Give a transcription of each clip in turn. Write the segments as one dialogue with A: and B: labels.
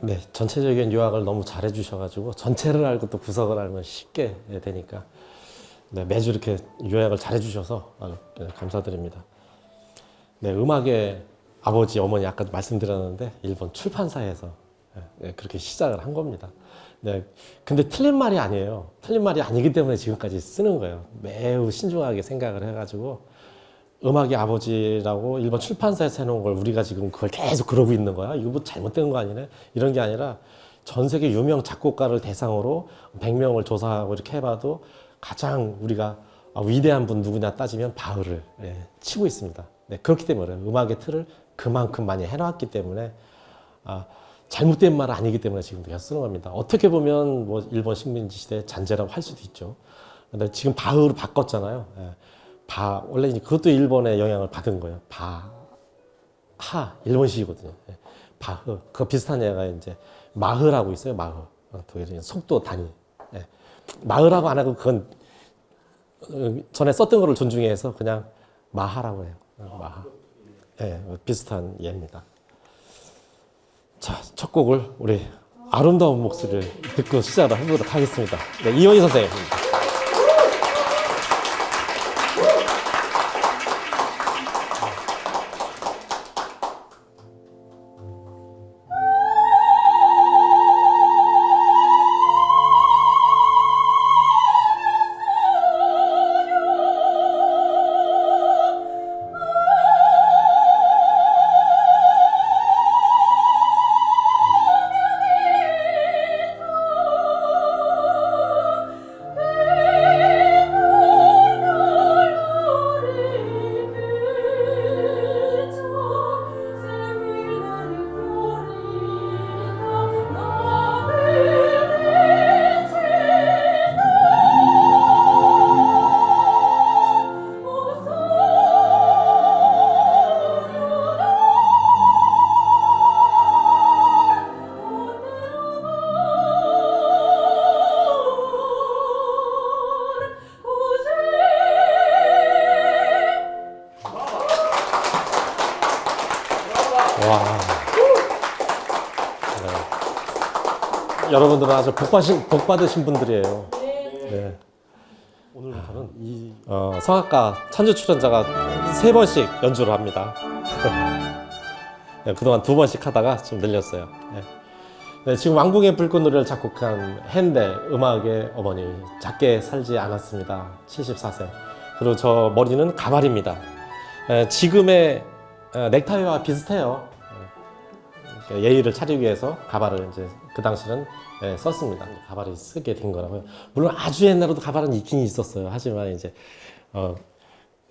A: 네, 전체적인 요약을 너무 잘해 주셔가지고 전체를 알고 또 구석을 알면 쉽게 되니까 네, 매주 이렇게 요약을 잘해 주셔서 아주 감사드립니다. 네, 음악의 아버지, 어머니 아까 말씀드렸는데 일본 출판사에서 그렇게 시작을 한 겁니다. 네, 근데 틀린 말이 아니에요. 틀린 말이 아니기 때문에 지금까지 쓰는 거예요. 매우 신중하게 생각을 해가지고 음악의 아버지라고 일본 출판사에서 해놓은 걸 우리가 지금 그걸 계속 그러고 있는 거야. 이거 뭐 잘못된 거 아니네? 이런 게 아니라 전 세계 유명 작곡가를 대상으로 100명을 조사하고 이렇게 해봐도 가장 우리가 위대한 분 누구냐 따지면 바흐를 치고 있습니다. 네, 그렇기 때문에 음악의 틀을 그만큼 많이 해놨기 때문에 잘못된 말은 아니기 때문에 지금 계속 쓰는 겁니다. 어떻게 보면 뭐 일본 식민지 시대 잔재라고 할 수도 있죠. 근데 지금 바흐로 바꿨잖아요. 원래 그것도 일본의 영향을 받은 거예요. 일본식이거든요. 바흐. 그거 비슷한 얘가 이제 마흐라고 있어요. 마흐. 독일은 속도 단위. 마흐라고 안 하고 그건 전에 썼던 거를 존중해서 그냥 마하라고 해요. 마하. 비슷한 예입니다. 자, 첫 곡을 우리 아름다운 목소리를 듣고 시작을 해보도록 하겠습니다. 네, 이원희 선생님. 와. 네. 여러분들은 아주 복 받으신 분들이에요. 네. 오늘부터는 이 성악가 찬주 출연자가 3번씩 연주를 합니다. 네, 그동안 2번씩 하다가 지금 늘렸어요. 네. 네, 지금 왕궁의 불꽃놀이를 작곡한 핸델, 음악의 어머니, 작게 살지 않았습니다. 74세. 그리고 저 머리는 가발입니다. 지금의 넥타이와 비슷해요. 예의를 차리기 위해서 가발을 이제 그 당시는 썼습니다. 가발을 쓰게 된 거라고요. 물론 아주 옛날에도 가발은 있긴 있었어요. 하지만 이제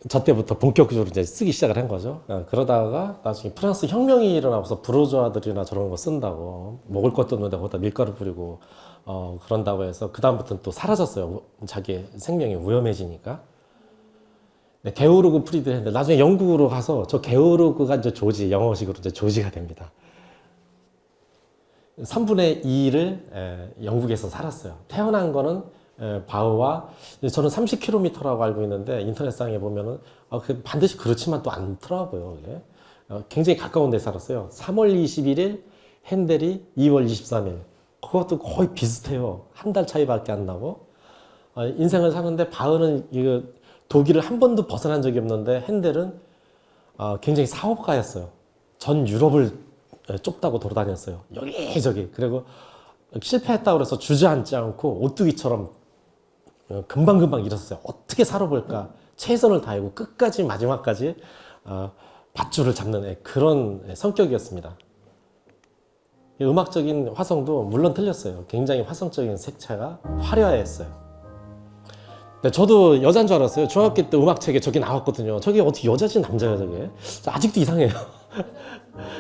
A: 저 때부터 본격적으로 이제 쓰기 시작을 한 거죠. 그러다가 나중에 프랑스 혁명이 일어나서 부르주아들이나 저런 거 쓴다고 먹을 것도 없는데 거기다 밀가루 뿌리고 그런다고 해서 그 다음부터는 또 사라졌어요. 자기의 생명이 위험해지니까. 네, 게오르그 프리드 했는데 나중에 영국으로 가서 저 게오르그가 이제 조지, 영어식으로 이제 조지가 됩니다. 3분의 2를 영국에서 살았어요. 태어난 거는 바흐와 저는 30km라고 알고 있는데 인터넷상에 보면은 반드시 그렇지만 또 않더라고요. 굉장히 가까운 데 살았어요. 3월 21일 핸델이 2월 23일 그것도 거의 비슷해요. 한 달 차이밖에 안 나고 인생을 사는데 바흐는 이거 독일을 한 번도 벗어난 적이 없는데 핸델은 굉장히 사업가였어요. 전 유럽을 좁다고 돌아다녔어요. 여기저기. 그리고 실패했다고 해서 주저앉지 않고 오뚜기처럼 금방금방 일었어요. 어떻게 살아볼까. 최선을 다하고 끝까지 마지막까지 밧줄을 잡는 그런 성격이었습니다. 음악적인 화성도 물론 틀렸어요. 굉장히 화성적인 색채가 화려했어요. 네, 저도 여자인 줄 알았어요. 중학교 때 음악책에 저게 나왔거든요. 저게 어떻게 여자지 남자야 저게? 아직도 이상해요.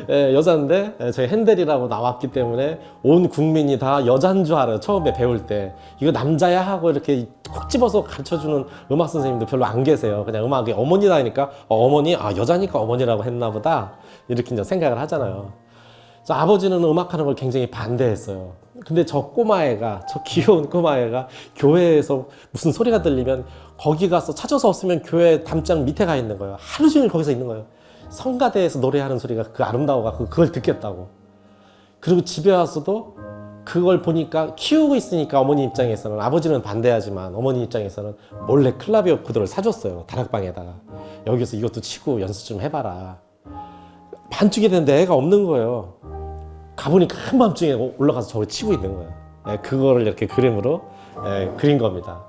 A: 네, 여자인데 저희 핸델이라고 나왔기 때문에 온 국민이 다 여자인 줄 알아요. 처음에 배울 때 이거 남자야 하고 이렇게 콕 집어서 가르쳐주는 음악 선생님도 별로 안 계세요. 그냥 음악의 어머니라니까 어머니 여자니까 어머니라고 했나 보다 이렇게 이제 생각을 하잖아요. 아버지는 음악하는 걸 굉장히 반대했어요. 근데 저 귀여운 꼬마애가 교회에서 무슨 소리가 들리면 거기 가서 찾아서 없으면 교회 담장 밑에 가 있는 거예요. 하루 종일 거기서 있는 거예요. 성가대에서 노래하는 소리가 그 아름다워갖고 그걸 듣겠다고. 그리고 집에 와서도 그걸 보니까 키우고 있으니까 어머니 입장에서는, 아버지는 반대하지만 어머니 입장에서는 몰래 클라비오 코드를 사줬어요. 다락방에다가. 여기서 이것도 치고 연습 좀 해봐라. 반쪽이 됐는데 애가 없는 거예요. 가보니까 한밤중에 올라가서 저걸 치고 있는 거예요. 예, 그거를 이렇게 그림으로 그린 겁니다.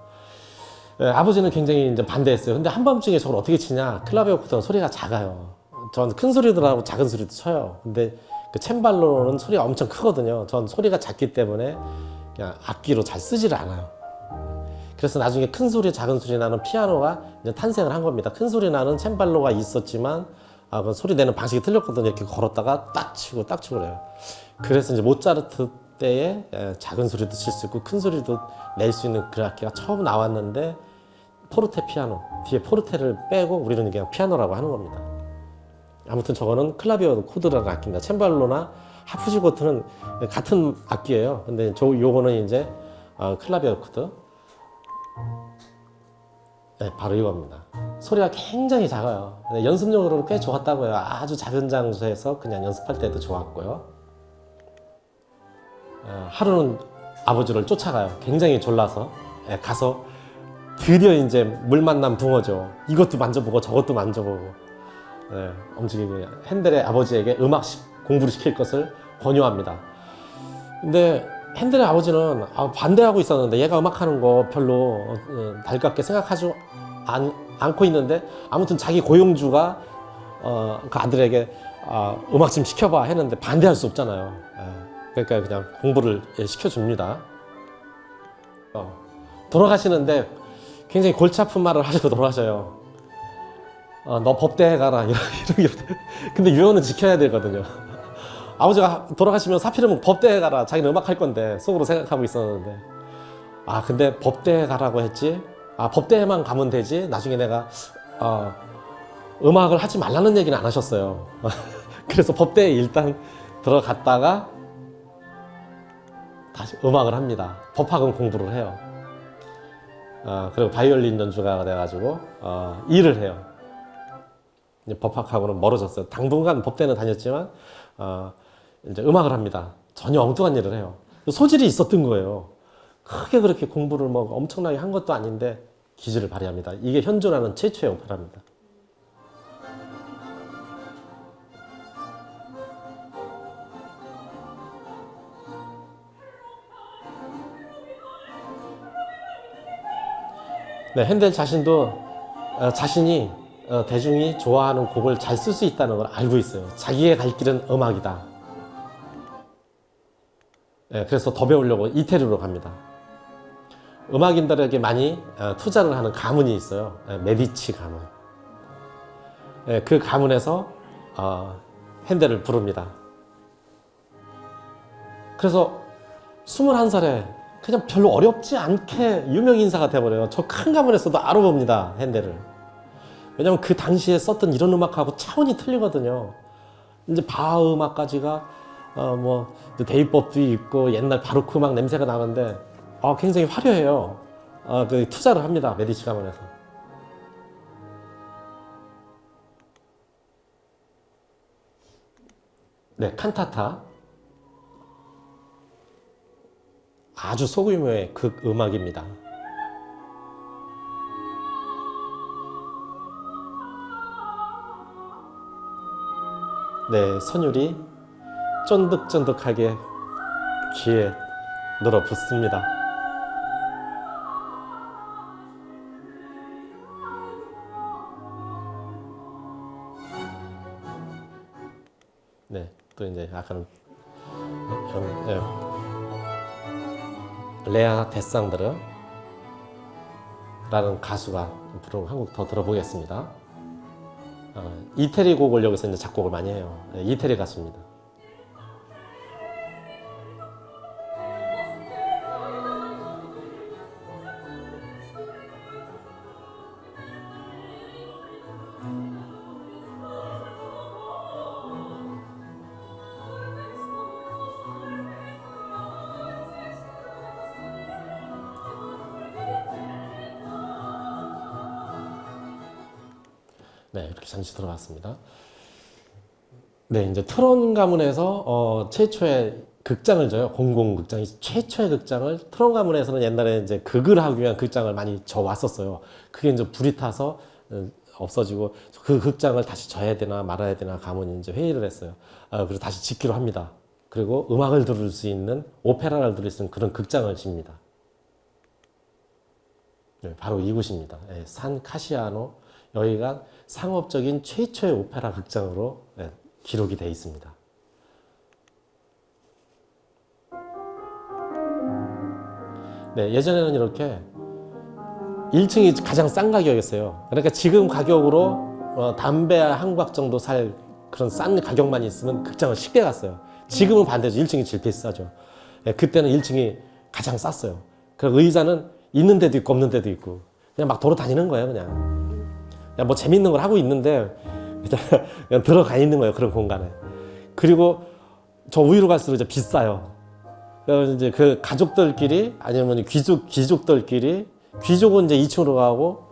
A: 예, 아버지는 굉장히 이제 반대했어요. 근데 한밤중에 저걸 어떻게 치냐? 클라비오 코드는 소리가 작아요. 전 큰 소리도 나고 작은 소리도 쳐요. 근데 그 챔발로는 소리가 엄청 크거든요. 전 소리가 작기 때문에 그냥 악기로 잘 쓰지를 않아요. 그래서 나중에 큰 소리, 작은 소리 나는 피아노가 이제 탄생을 한 겁니다. 큰 소리 나는 챔발로가 있었지만, 그 소리 내는 방식이 틀렸거든요. 이렇게 걸었다가 딱 치고 그래요. 그래서 이제 모차르트 때에 작은 소리도 칠 수 있고 큰 소리도 낼 수 있는 그 악기가 처음 나왔는데, 포르테 피아노, 뒤에 포르테를 빼고 우리는 그냥 피아노라고 하는 겁니다. 아무튼 저거는 클라비오 코드라는 악기입니다. 챔발로나 하프시고트는 같은 악기예요. 근데 요거는 이제 클라비오 코드. 네, 바로 이겁니다. 소리가 굉장히 작아요. 연습용으로는 꽤 좋았다고요. 아주 작은 장소에서 그냥 연습할 때도 좋았고요. 하루는 아버지를 쫓아가요. 굉장히 졸라서. 가서 드디어 이제 물 만난 붕어죠. 이것도 만져보고 저것도 만져보고. 엄청 핸델의 아버지에게 음악 공부를 시킬 것을 권유합니다. 근데 핸델의 아버지는 반대하고 있었는데, 얘가 음악하는 거 별로 달갑게 생각하지 않고 있는데, 아무튼 자기 고용주가 그 아들에게 음악 좀 시켜봐 했는데 반대할 수 없잖아요. 그러니까 그냥 공부를 시켜줍니다. 돌아가시는데 굉장히 골치 아픈 말을 하시고 돌아가셔요. 너 법대에 가라. 이런. 근데 유언은 지켜야 되거든요. 아버지가 돌아가시면 사필이면 법대에 가라. 자기는 음악할 건데 속으로 생각하고 있었는데, 근데 법대에 가라고 했지. 법대에만 가면 되지. 나중에 내가 음악을 하지 말라는 얘기는 안 하셨어요. 그래서 법대에 일단 들어갔다가 다시 음악을 합니다. 법학은 공부를 해요. 그리고 바이올린 연주가 돼가지고 일을 해요. 법학하고는 멀어졌어요. 당분간 법대는 다녔지만 이제 음악을 합니다. 전혀 엉뚱한 일을 해요. 소질이 있었던 거예요. 크게 그렇게 공부를 뭐 엄청나게 한 것도 아닌데 기질을 발휘합니다. 이게 현존하는 최초의 오페라입니다. 네, 핸델 자신도 자신이 대중이 좋아하는 곡을 잘 쓸 수 있다는 걸 알고 있어요. 자기의 갈 길은 음악이다. 그래서 더 배우려고 이태리로 갑니다. 음악인들에게 많이 투자를 하는 가문이 있어요. 메디치 가문. 그 가문에서 핸델을 부릅니다. 그래서 21살에 그냥 별로 어렵지 않게 유명 인사가 돼버려요. 저 큰 가문에서도 알아봅니다, 핸델을. 왜냐면 그 당시에 썼던 이런 음악하고 차원이 틀리거든요. 이제 바흐 음악까지가 뭐 대위법도 있고 옛날 바로크 음악 냄새가 나는데 굉장히 화려해요. 그 투자를 합니다, 메디치 가문에서. 네, 칸타타. 아주 소규모의 극 음악입니다. 네, 선율이 쫀득쫀득하게 귀에 늘어붙습니다. 네, 또 이제 약간 레아 데상드르 라는 가수가 부른 한 곡 더 들어보겠습니다. 이태리 곡을 여기서 이제 작곡을 많이 해요. 이태리 가수입니다. 네, 이렇게 잠시 들어봤습니다. 네, 이제 트론 가문에서 최초의 극장을 져요. 공공극장이 최초의 극장을 트론 가문에서는 옛날에 이제 극을 하기 위한 극장을 많이 져 왔었어요. 그게 이제 불이 타서 없어지고 그 극장을 다시 져야 되나 말아야 되나 가문이 이제 회의를 했어요. 그래서 다시 짓기로 합니다. 그리고 음악을 들을 수 있는 오페라를 들을 수 있는 그런 극장을 집니다. 네, 바로 이곳입니다. 네, 산 카시아노. 여기가 상업적인 최초의 오페라 극장으로 기록이 되어 있습니다. 네, 예전에는 이렇게 1층이 가장 싼 가격이었어요. 그러니까 지금 가격으로 담배 한 곽 정도 살 그런 싼 가격만 있으면 극장을 쉽게 갔어요. 지금은 반대죠. 1층이 제일 비싸죠. 네, 그때는 1층이 가장 쌌어요. 그리고 의자는 있는 데도 있고 없는 데도 있고 그냥 막 돌아다니는 거예요. 그냥 뭐 재밌는 걸 하고 있는데 그냥 들어가 있는 거예요. 그런 공간에. 그리고 저 위로 갈수록 이제 비싸요. 그래서 이제 그 가족들끼리 아니면 귀족들끼리 귀족은 이제 2층으로 가고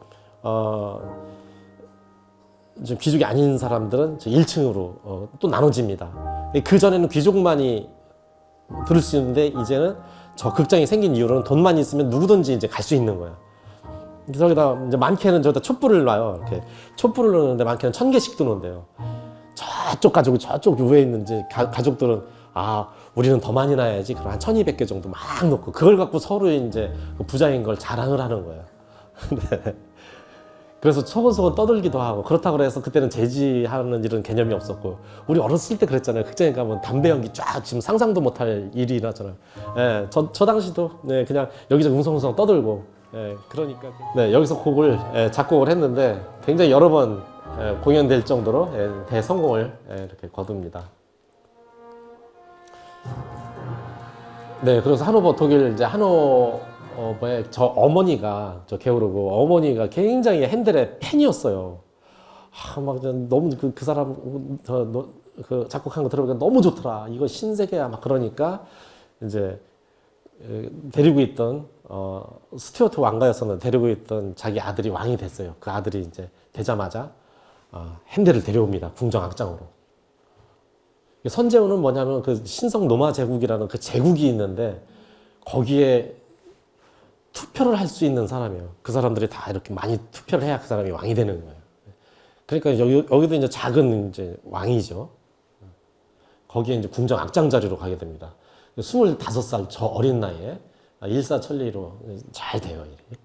A: 좀 귀족이 아닌 사람들은 1층으로 또 나눠집니다. 그 전에는 귀족만이 들을 수 있는데 이제는 저 극장이 생긴 이유로는 돈만 있으면 누구든지 이제 갈 수 있는 거예요. 저기다 이제 많게는 저기다 촛불을 놔요. 이렇게 촛불을 놓는데 많게는 1000개씩 두는데요. 저쪽 가족이 저쪽 위에 있는지 가족들은 우리는 더 많이 놔야지. 그럼 한 1200개 정도 막 놓고 그걸 갖고 서로 이제 부자인 걸 자랑을 하는 거예요. 네. 그래서 소곤소곤 떠들기도 하고 그렇다고 해서 그때는 제지하는 이런 개념이 없었고 우리 어렸을 때 그랬잖아요. 극장에 가면 담배 연기 쫙 지금 상상도 못할 일이 일어나잖아요. 예, 저 당시도 네, 그냥 여기저기 웅성웅성 떠들고 그러니까 여기서 곡을 작곡을 했는데 굉장히 여러 번 공연될 정도로 대성공을 이렇게 거둡니다. 네, 그래서 하노버 독일 이제 하노버의 저 어머니가 저 게오르고 어머니가 굉장히 핸델의 팬이었어요. 막 너무 그 사람 그 작곡한 거 들어보니까 너무 좋더라. 이거 신세계야 막 그러니까 이제 데리고 있던 스튜어트 왕가였었는데 데리고 있던 자기 아들이 왕이 됐어요. 그 아들이 이제 되자마자 핸델을 데려옵니다. 궁정악장으로. 선제우는 뭐냐면 그 신성 로마 제국이라는 그 제국이 있는데 거기에 투표를 할 수 있는 사람이에요. 그 사람들이 다 이렇게 많이 투표를 해야 그 사람이 왕이 되는 거예요. 그러니까 여기도 이제 작은 이제 왕이죠. 거기에 이제 궁정 악장 자리로 가게 됩니다. 25살 저 어린 나이에 일사천리로 잘 돼요. 일이.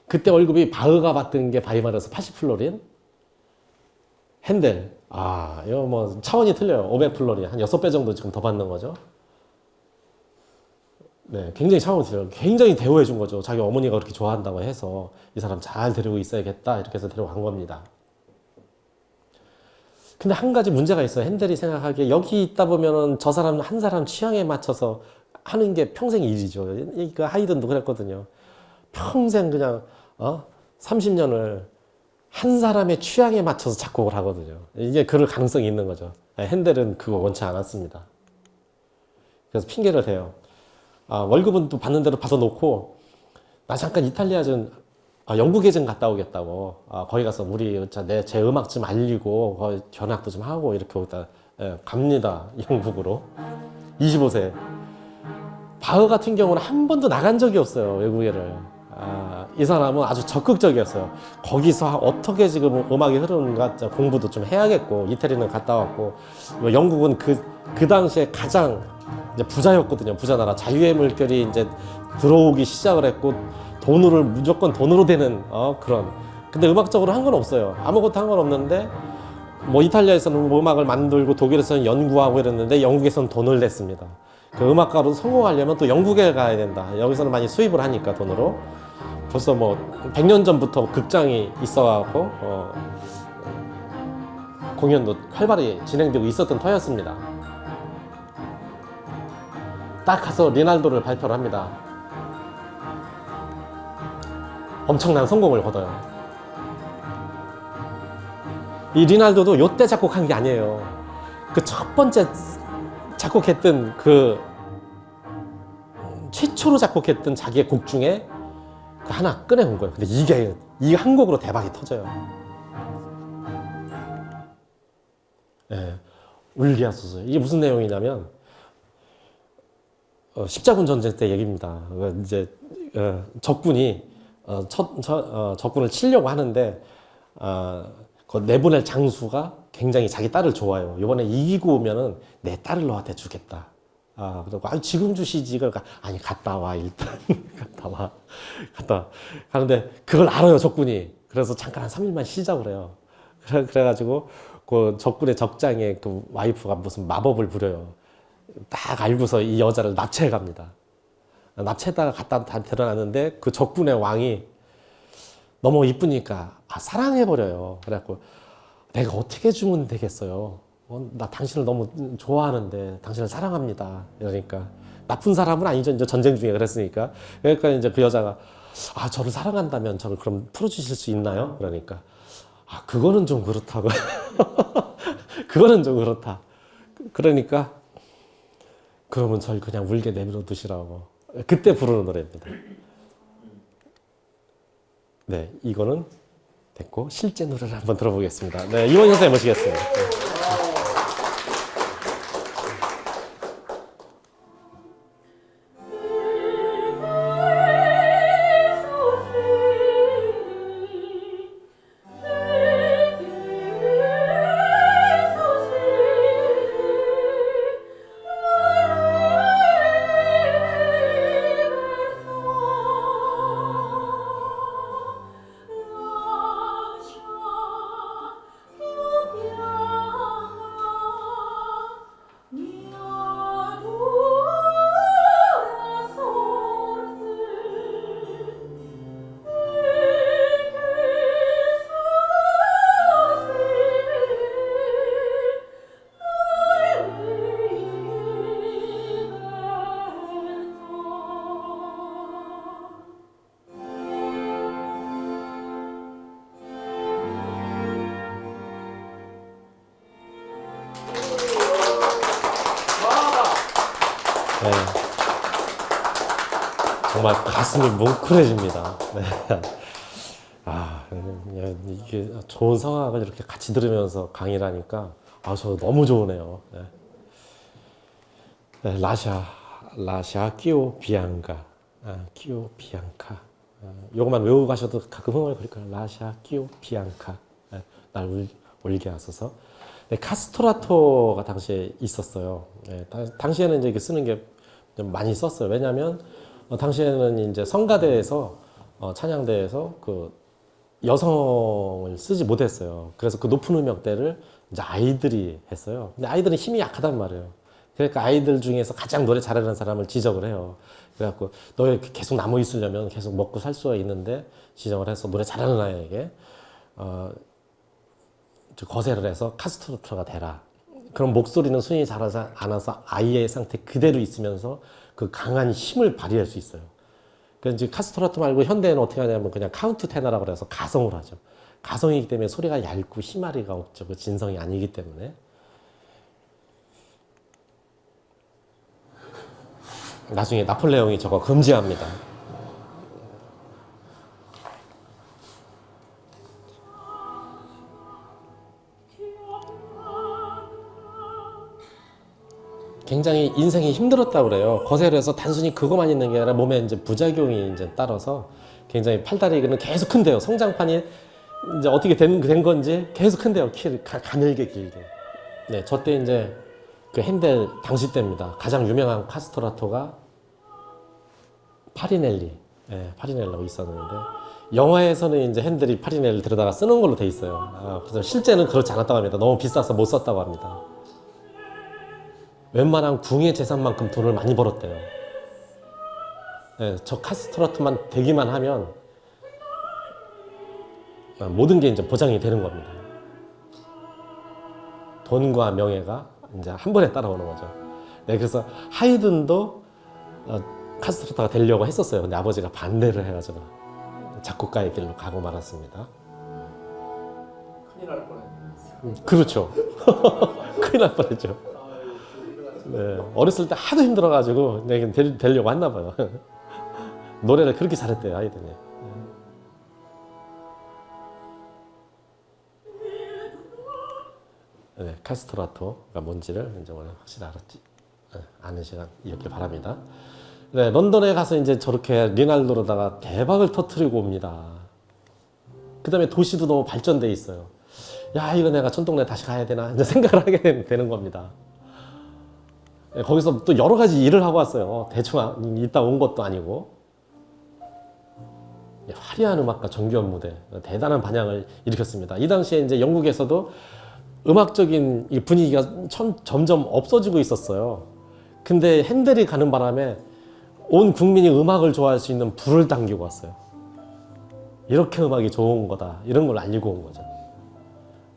A: 그때 월급이 바흐가 받던 게 바이마르에서 80플로린, 핸델 이거 뭐 차원이 틀려요. 500플로린 한 6배 정도 지금 더 받는 거죠. 네, 굉장히 차원이 틀려요. 굉장히 대우해 준 거죠. 자기 어머니가 그렇게 좋아한다고 해서 이 사람 잘 데리고 있어야겠다 이렇게 해서 데려간 겁니다. 근데 한 가지 문제가 있어요. 핸델이 생각하기에 여기 있다 보면은 저 사람 한 사람 취향에 맞춰서 하는 게 평생 일이죠. 그 하이든도 그랬거든요. 평생 그냥 30년을 한 사람의 취향에 맞춰서 작곡을 하거든요. 이게 그럴 가능성이 있는 거죠. 핸델은 그거 원치 않았습니다. 그래서 핑계를 대요. 월급은 또 받는 대로 받아놓고 나 잠깐 이탈리아 좀 영국에 좀 갔다 오겠다고 거기 가서 우리 제 음악 좀 알리고 거기 견학도 좀 하고 이렇게 오다 갑니다. 영국으로 25세. 바흐 같은 경우는 한 번도 나간 적이 없어요. 외국에를. 이 사람은 아주 적극적이었어요. 거기서 어떻게 지금 음악이 흐르는가 공부도 좀 해야겠고 이태리는 갔다 왔고 영국은 그 당시에 가장 이제 부자였거든요. 부자 나라. 자유의 물결이 이제 들어오기 시작을 했고 무조건 돈으로 되는 그런. 근데 음악적으로 한 건 없어요. 아무것도 한 건 없는데 뭐 이탈리아에서는 음악을 만들고 독일에서는 연구하고 이랬는데 영국에서는 돈을 냈습니다. 그 음악가로 성공하려면 또 영국에 가야 된다. 여기서는 많이 수입을 하니까 돈으로. 벌써 뭐 100년 전부터 극장이 있어갖고 공연도 활발히 진행되고 있었던 터였습니다. 딱 가서 리날도를 발표를 합니다. 엄청난 성공을 거둬요. 이 리날도도 요때 작곡한 게 아니에요. 그 첫 번째 작곡했던 최초로 작곡했던 자기의 곡 중에 하나 꺼내온 거예요. 근데 이게 한 곡으로 대박이 터져요. 예, 울게 하소서. 이게 무슨 내용이냐면 십자군 전쟁 때 얘기입니다. 이제 적군이 적군을 치려고 하는데 그 내보낼 장수가 굉장히 자기 딸을 좋아해요. 이번에 이기고 오면은 내 딸을 너한테 주겠다. 그리고 지금 주시지. 그러니까 아니 갔다 와 일단 갔다 와. 하는데 그걸 알아요 적군이. 그래서 잠깐 한 3일만 쉬자고 그래요. 그래가지고 그 적군의 적장의 그 와이프가 무슨 마법을 부려요. 딱 알고서 이 여자를 납치해 갑니다. 납치했다가 갖다 데려놨는데 그 적군의 왕이 너무 이쁘니까 사랑해버려요. 그래갖고 내가 어떻게 주면 되겠어요? 나 당신을 너무 좋아하는데 당신을 사랑합니다. 이러니까 나쁜 사람은 아니죠. 이제 전쟁 중에 그랬으니까. 그러니까 이제 그 여자가 저를 사랑한다면 저를 그럼 풀어주실 수 있나요? 그러니까 그거는 좀 그렇다고. 그거는 좀 그렇다. 그러니까 그러면 저를 그냥 울게 내버려 두시라고. 그때 부르는 노래입니다. 네, 이거는 됐고 실제 노래를 한번 들어보겠습니다. 네, 이원 선생님 모시겠습니다. 네. 정말 가슴이 뭉클해집니다. 네. 이게 좋은 성악을 이렇게 같이 들으면서 강의를 하니까 저 너무 좋으네요. 네. 네, 라샤 끼오 비앙가, 끼오 비앙카. 요것만 외우고 가셔도 가끔 흥얼거릴 거예요. 라샤 끼오 비앙카. 네, 날 울게 하소서. 네, 카스토라토가 당시에 있었어요. 네, 당시에는 이제 이렇게 쓰는 게 좀 많이 썼어요. 왜냐하면 당시에는 이제 성가대에서 찬양대에서 그 여성을 쓰지 못했어요. 그래서 그 높은 음역대를 이제 아이들이 했어요. 근데 아이들은 힘이 약하단 말이에요. 그러니까 아이들 중에서 가장 노래 잘하는 사람을 지적을 해요. 그래갖고 너 계속 남아 있으려면 계속 먹고 살 수가 있는데 지정을 해서 노래 잘하는 아이에게 거세를 해서 카스토라토가 되라. 그럼 목소리는 순위 잘하지 않아서 아이의 상태 그대로 있으면서 그 강한 힘을 발휘할 수 있어요. 그래서 이제 카스토라토 말고 현대에는 어떻게 하냐면 그냥 카운트 테너라고 그래서 가성을 하죠. 가성이기 때문에 소리가 얇고 힘아리가 없죠. 그 진성이 아니기 때문에. 나중에 나폴레옹이 저거 금지합니다. 굉장히 인생이 힘들었다고 그래요. 거세를 해서 단순히 그것만 있는 게 아니라 몸에 이제 부작용이 이제 따라서 굉장히 팔다리는 계속 큰데요. 성장판이 이제 어떻게 된 건지 계속 큰데요. 가늘게 길게. 네, 저 때 이제 그 핸델 당시 때입니다. 가장 유명한 카스토라토가 파리넬리. 네, 파리넬라고 있었는데 영화에서는 이제 핸델이 파리넬리를 들여다가 쓰는 걸로 돼 있어요. 그래서 실제는 그렇지 않았다고 합니다. 너무 비싸서 못 썼다고 합니다. 웬만한 궁의 재산만큼 돈을 많이 벌었대요. 네, 저 카스토라토만 되기만 하면 모든 게 이제 보장이 되는 겁니다. 돈과 명예가 이제 한 번에 따라오는 거죠. 네, 그래서 하이든도 카스토라토가 되려고 했었어요. 근데 아버지가 반대를 해가지고 작곡가의 길로 가고 말았습니다.
B: 큰일 날 뻔했네.
A: 그렇죠. 큰일 날 뻔했죠. 네, 어렸을 때 하도 힘들어가지고 되려고 했나 봐요. 노래를 그렇게 잘했대요, 아이들이. 네, 카스트라토가 뭔지를 이제 오늘 확실히 아는 시간이었길 바랍니다. 네, 런던에 가서 이제 저렇게 리날도로다가 대박을 터트리고 옵니다. 그 다음에 도시도 너무 발전돼 있어요. 야, 이거 내가 전동네 다시 가야 되나 이제 생각을 하게 되는 겁니다. 네, 거기서 또 여러 가지 일을 하고 왔어요. 대충 있다 온 것도 아니고. 화려한 음악과 정겨운 무대, 대단한 반향을 일으켰습니다. 이 당시에 이제 영국에서도 음악적인 이 분위기가 점점 없어지고 있었어요. 근데 핸델이 가는 바람에 온 국민이 음악을 좋아할 수 있는 불을 당기고 왔어요. 이렇게 음악이 좋은 거다. 이런 걸 알리고 온 거죠.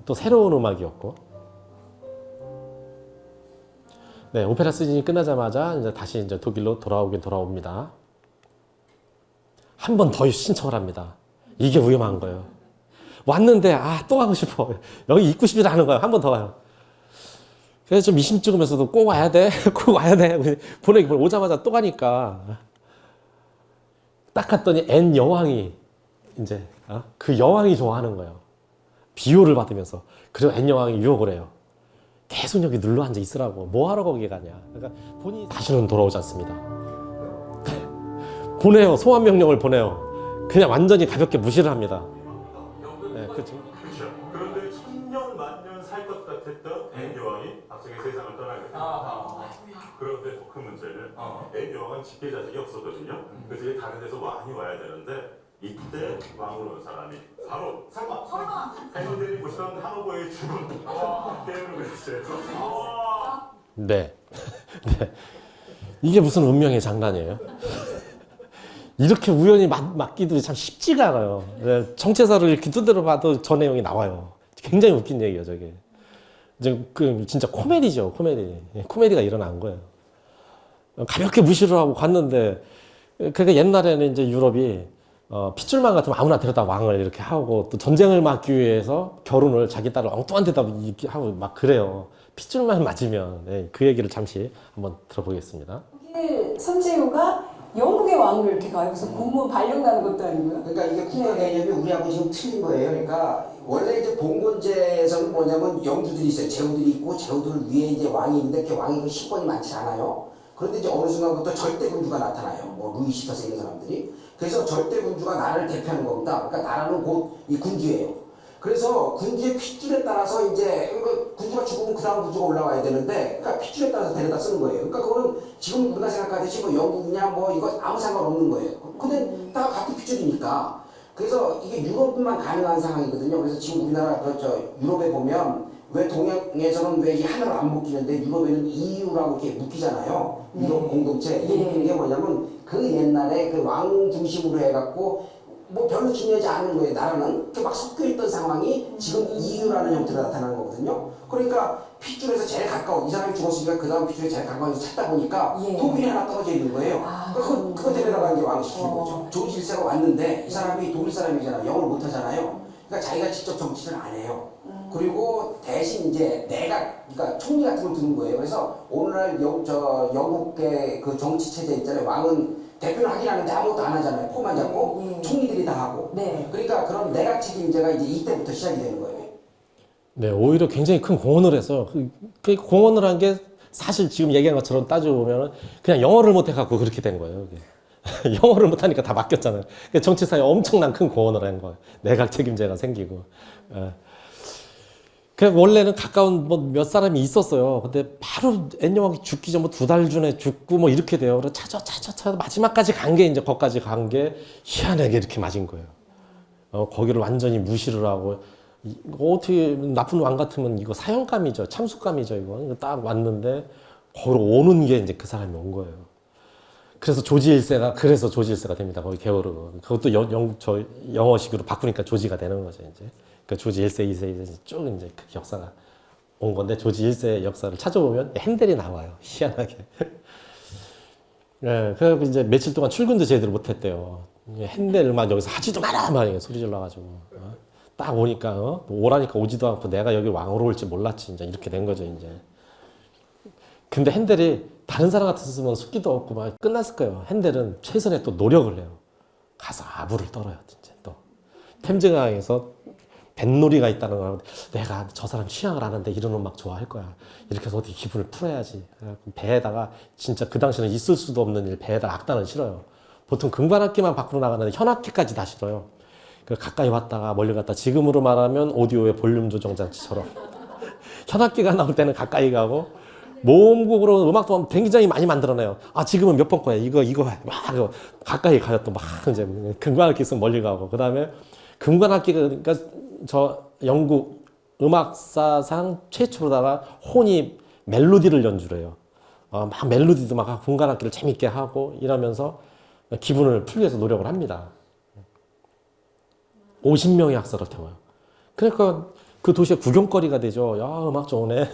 A: 또 새로운 음악이었고. 네, 오페라 시즌이 끝나자마자 이제 다시 이제 독일로 돌아옵니다. 한 번 더 신청을 합니다. 이게 위험한 거예요. 왔는데 또 가고 싶어. 여기 있고 싶지 않은 거예요. 한 번 더 와요. 그래서 좀 미심쩍으면서도 꼭 와야 돼. 꼭 와야 돼. 오자마자 또 가니까 딱 갔더니 앤 여왕이 이제 그 여왕이 좋아하는 거예요. 비호를 받으면서. 그리고 앤 여왕이 유혹을 해요. 계속 여기 눌러 앉아 있으라고. 뭐하러 거기 가냐. 그러니까 본인이 다시는 돌아오지 않습니다. 보내요. 소환 명령을 보내요. 그냥 완전히 가볍게 무시를 합니다. 네,
B: 그렇죠. 그런데 천년 만년 살 것 같았던 앤 여왕이 갑자기 세상을 떠나게 됩니다. 그런데 더 큰 문제는 앤 여왕은 직계 자식이 없었거든요. 그래서 이제 다른 데서 왕이 와야 되는데 이때 왕으로 온 사람이 바로 설마 해노들이 보시던 하노버의 죽음 때문에 그랬어요.
A: 네. 네. 이게 무슨 운명의 장난이에요? 이렇게 우연히 맞기도 참 쉽지가 않아요. 정체사를 이렇게 두드려 봐도 저 내용이 나와요. 굉장히 웃긴 얘기예요, 저게. 진짜 코미디죠, 코미디. 코미디가 일어난 거예요. 가볍게 무시를 하고 갔는데, 그러니까 옛날에는 이제 유럽이 핏줄만 같으면 아무나 데려다 왕을 이렇게 하고 또 전쟁을 막기 위해서 결혼을 자기 딸을 엉뚱한 데다 이렇게 하고 막 그래요. 핏줄만 맞으면. 네, 그 얘기를 잠시 한번 들어보겠습니다.
C: 선제우가 영국의 왕으로 이렇게 가요. 그래서 고모 발령 나는 것도 아니고요.
D: 그러니까 이게 국가 개념이 우리하고 지금 틀린 거예요. 그러니까 원래 이제 봉건제에서는 뭐냐면 영주들이 있어요. 제후들이 있고 제후들 위에 이제 왕이 있는데 이렇게 왕이 신권이 많지 않아요. 그런데 이제 어느 순간부터 절대군주가 나타나요. 뭐 루이 14세 이런 사람들이. 그래서 절대군주가 나라를 대표하는 겁니다. 그러니까 나라는 곧 이 군주예요. 그래서 군주의 핏줄에 따라서 이제 군주가 죽으면 그 다음 군주가 올라와야 되는데, 그러니까 핏줄에 따라서 데려다 쓰는 거예요. 그러니까 그거는 지금 우리가 생각하듯이 뭐 영국이냐 뭐 이거 아무 상관없는 거예요. 근데 다 같은 핏줄이니까. 그래서 이게 유럽만 가능한 상황이거든요. 그래서 지금 우리나라 유럽에 보면 왜 동양에서는 왜 이 하나를 안 묶이는데 유럽에는 EU라고 이렇게 묶이잖아요. 유럽 공동체. 이게 묶이는 게 뭐냐면 그 옛날에 그 왕 중심으로 해갖고 뭐 별로 중요하지 않은 거예요. 나라는 막 섞여있던 상황이 지금 EU라는 형태로 나타나는 거거든요. 그러니까 핏줄에서 제일 가까운, 이 사람이 죽었으니까 그 다음 핏줄에 제일 가까운 데서 찾다 보니까 독일이 하나 떨어져 있는 거예요. 그거 데려다가 이제 왕을 시키는 거죠. 조지 1세가 왔는데 이 사람이 독일 사람이잖아요. 영어를 못하잖아요. 그러니까 자기가 직접 정치를 안 해요. 그리고 대신 이제 그러니까 총리 같은 걸 두는 거예요. 그래서 오늘날 영국의 그 정치 체제 있잖아요. 왕은 대표는 하긴 하는데 아무것도 안 하잖아요. 포만 잡고 총리들이 다 하고.
C: 네.
D: 그러니까 그런 내각 책임제가 이제 이때부터 시작이 되는 거예요.
A: 네, 오히려 굉장히 큰 공헌을 했어요. 그 공헌을 한 게 사실 지금 얘기한 것처럼 따져보면 그냥 영어를 못해갖고 그렇게 된 거예요. 영어를 못하니까 다 맡겼잖아요. 정치사에 엄청난 큰 공헌을 한 거예요. 내각 책임제가 생기고. 그 원래는 가까운 몇 사람이 있었어요. 근데 바로 앤여왕이 죽기 전 2달 전에 죽고 뭐 이렇게 돼요. 그래서 찾아 마지막까지 간 게 이제 거기까지 간 게 희한하게 이렇게 맞은 거예요. 거기를 완전히 무시를 하고 어떻게 나쁜 왕 같으면 이거 사형감이죠, 참수감이죠 이거 딱 왔는데 거기로 오는 게 이제 그 사람이 온 거예요. 그래서 조지 1세가 됩니다. 거기 게오르고 그것도 영어식으로 바꾸니까 조지가 되는 거죠 이제. 그 조지 1세, 2세 쭉 이제 그 역사가 온 건데 조지 1세의 역사를 찾아보면 핸델이 나와요. 희한하게. 네, 그래서 이제 며칠 동안 출근도 제대로 못했대요. 핸델 음악 여기서 하지도 마라 막 소리 질러가지고 딱 오니까 오라니까 오지도 않고 내가 여기 왕으로 올지 몰랐지 이제 이렇게 된 거죠 이제. 근데 핸델이 다른 사람 같았으면 숙기도 없고 막 끝났을 거예요. 핸델은 최선의 또 노력을 해요. 가서 아부를 떨어요 진짜 또 템즈강에서 뱃놀이가 있다는 걸 내가 저 사람 취향을 아는데 이런 음악 좋아할 거야. 이렇게 해서 어떻게 기분을 풀어야지. 그래갖고 배에다가 진짜 그 당시에는 있을 수도 없는 일 배에다가 악단을 실어요. 보통 금관악기만 밖으로 나가는데 현악기까지 다 실어요. 그 가까이 왔다가 멀리 갔다 지금으로 말하면 오디오의 볼륨 조정 장치처럼 현악기가 나올 때는 가까이 가고 모음곡으로 음악도 굉장히 많이 만들어내요. 아 지금은 몇 번 거야 이거 막 가까이 가요. 또 막 이제 금관악기 있으면 멀리 가고 그 다음에 금관악기가 그러니까 저 영국 음악사상 최초로다가 혼이 멜로디를 연주를 해요. 막 멜로디도 막 금관악기를 재밌게 하고 이러면서 기분을 풀기 위해서 노력을 합니다. 50명의 학사를 태워요. 그러니까 그 도시의 구경거리가 되죠. 야, 음악 좋으네.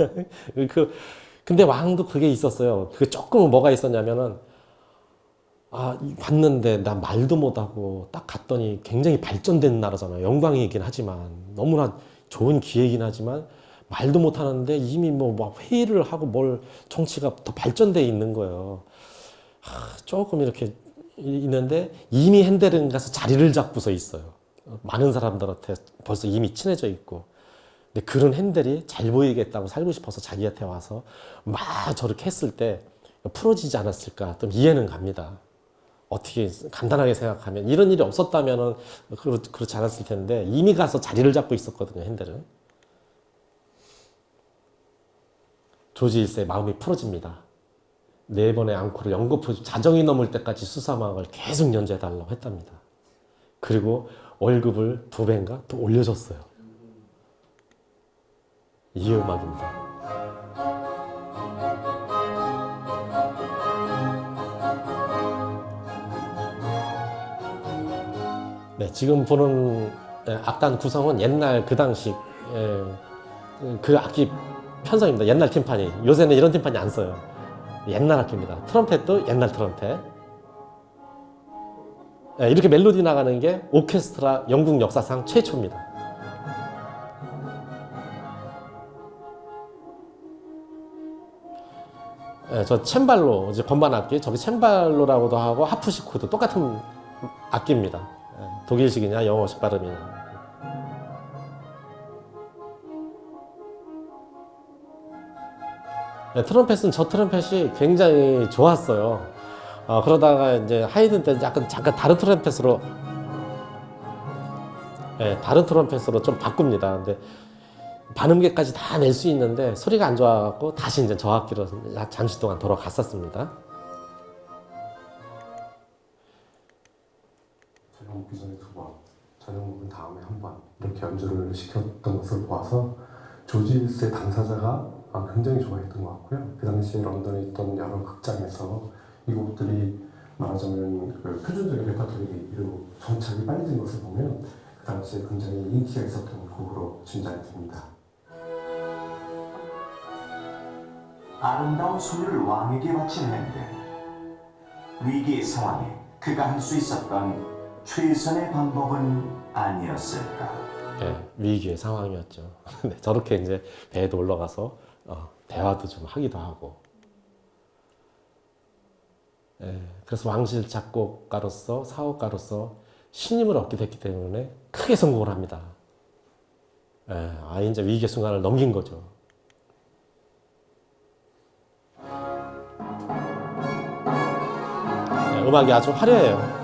A: 근데 왕도 그게 있었어요. 그게 조금은 뭐가 있었냐면은, 봤는데 나 말도 못하고 딱 갔더니 굉장히 발전된 나라잖아요. 영광이긴 하지만, 너무나 좋은 기회이긴 하지만, 말도 못하는데 이미 뭐 회의를 하고 뭘 정치가 더 발전돼 있는 거예요. 조금 이렇게 있는데 이미 핸델은 가서 자리를 잡고서 있어요. 많은 사람들한테 벌써 이미 친해져 있고. 근데 그런 핸델이 잘 보이겠다고 살고 싶어서 자기한테 와서 막 저렇게 했을 때 풀어지지 않았을까 좀 이해는 갑니다. 어떻게 간단하게 생각하면 이런 일이 없었다면 그렇지 않았을 텐데 이미 가서 자리를 잡고 있었거든요. 핸델은. 조지 1세의 마음이 풀어집니다. 4번의 앙코르 연거푸 자정이 넘을 때까지 수사막을 계속 연주해달라고 했답니다. 그리고 월급을 2배인가 또 올려줬어요. 이 음악입니다. 네, 지금 보는 악단 구성은 옛날 그 당시 그 악기 편성입니다. 옛날 팀파니. 요새는 이런 팀파니 안 써요. 옛날 악기입니다. 트럼펫도 옛날 트럼펫. 이렇게 멜로디 나가는 게 오케스트라 영국 역사상 최초입니다. 저 챈발로, 이제 건반 악기, 저기 챈발로라고도 하고 하프시코도 똑같은 악기입니다. 독일식이냐 영어식 발음이냐. 트럼펫은 저 트럼펫이 굉장히 좋았어요. 그러다가 이제 하이든 때 잠깐 다른 트럼펫으로 좀 바꿉니다. 근데 반음계까지 다 낼 수 있는데 소리가 안 좋아갖고 다시 이제 저 악기로 잠시 동안 돌아갔었습니다.
E: 저녁 전에 2번, 저녁 먹은 다음에 1번 이렇게 연주를 시켰던 것을 보아서 조지 1세 당사자가 굉장히 좋아했던 것 같고요. 그 당시에 런던에 있던 여러 극장에서 이 곡들이 말하자면 그 표준적인 레퍼토리로 정착이 빨리 된 것을 보면 그 당시에 굉장히 인기가 있었던 곡으로 짐작이 됩니다.
F: 아름다운 소유를 왕에게 바친 핸델. 위기의 상황에 그가 할 수 있었던 최선의 방법은 아니었을까?
A: 위기의 상황이었죠. 저렇게 이제 배에도 올라가서 대화도 좀 하기도 하고. 그래서 왕실 작곡가로서 사곡가로서 신임을 얻게 됐기 때문에 크게 성공을 합니다. 이제 위기의 순간을 넘긴 거죠. 음악이 아주 화려해요.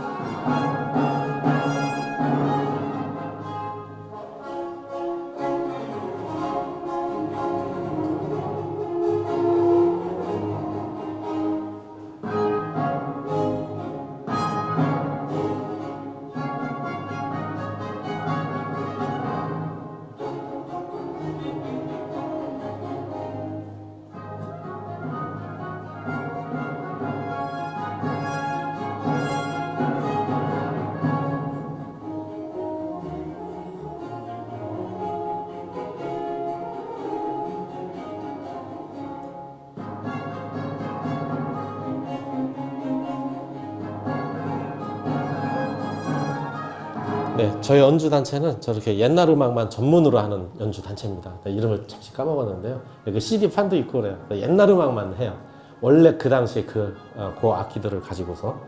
A: 네, 저희 연주단체는 저렇게 옛날 음악만 전문으로 하는 연주단체입니다. 이름을 잠시 까먹었는데요. 여기 CD판도 있고 그래요. 옛날 음악만 해요. 원래 그 당시에 그 악기들을 가지고서.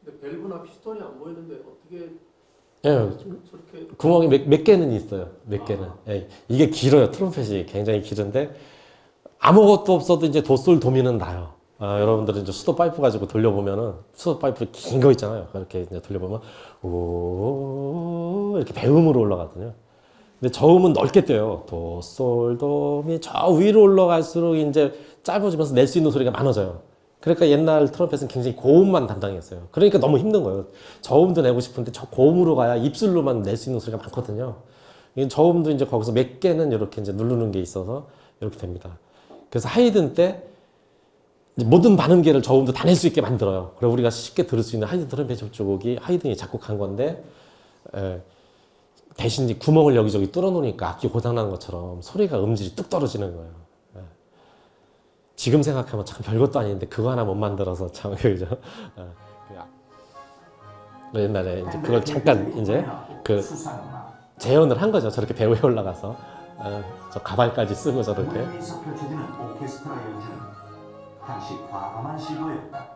G: 근데 밸브나 피스톤이 안 보이는데 어떻게 이게
A: 예,
G: 저렇게
A: 구멍이 몇 개는 있어요. 몇 개는. 예, 이게 길어요. 트럼펫이 굉장히 길은데 아무것도 없어도 이제 도솔 도미는 나요. 여러분들은 이제 수도 파이프 가지고 돌려보면은 수도 파이프 긴 거 있잖아요. 그렇게 이제 돌려보면 오 이렇게 배음으로 올라가거든요. 근데 저음은 넓게 떼요. 도솔 도미 저 위로 올라갈수록 이제 짧아지면서 낼 수 있는 소리가 많아져요. 그러니까 옛날 트럼펫은 굉장히 고음만 담당했어요. 그러니까 너무 힘든 거예요. 저음도 내고 싶은데 저 고음으로 가야 입술로만 낼 수 있는 소리가 많거든요. 이 저음도 이제 거기서 몇 개는 이렇게 이제 누르는 게 있어서 이렇게 됩니다. 그래서 하이든 때 모든 반음계를 저음도 다 낼 수 있게 만들어요. 그리고 우리가 쉽게 들을 수 있는 하이든 트럼펫 협주곡이 하이든이 작곡한 건데 대신 이제 구멍을 여기저기 뚫어 놓으니까 악기 고장난 것처럼 소리가 음질이 뚝 떨어지는 거예요. 지금 생각하면 참 별것도 아닌데 그거 하나 못 만들어서 참 그죠. 옛날에 이제 그걸 잠깐 이제 그
F: 수상음악
A: 재현을 한 거죠. 저렇게 배우에 올라가서 저 가발까지 쓰고 저렇게.
F: 무대에서 펼쳐지는 오케스트라 연주는 당시 과감한 시도였다.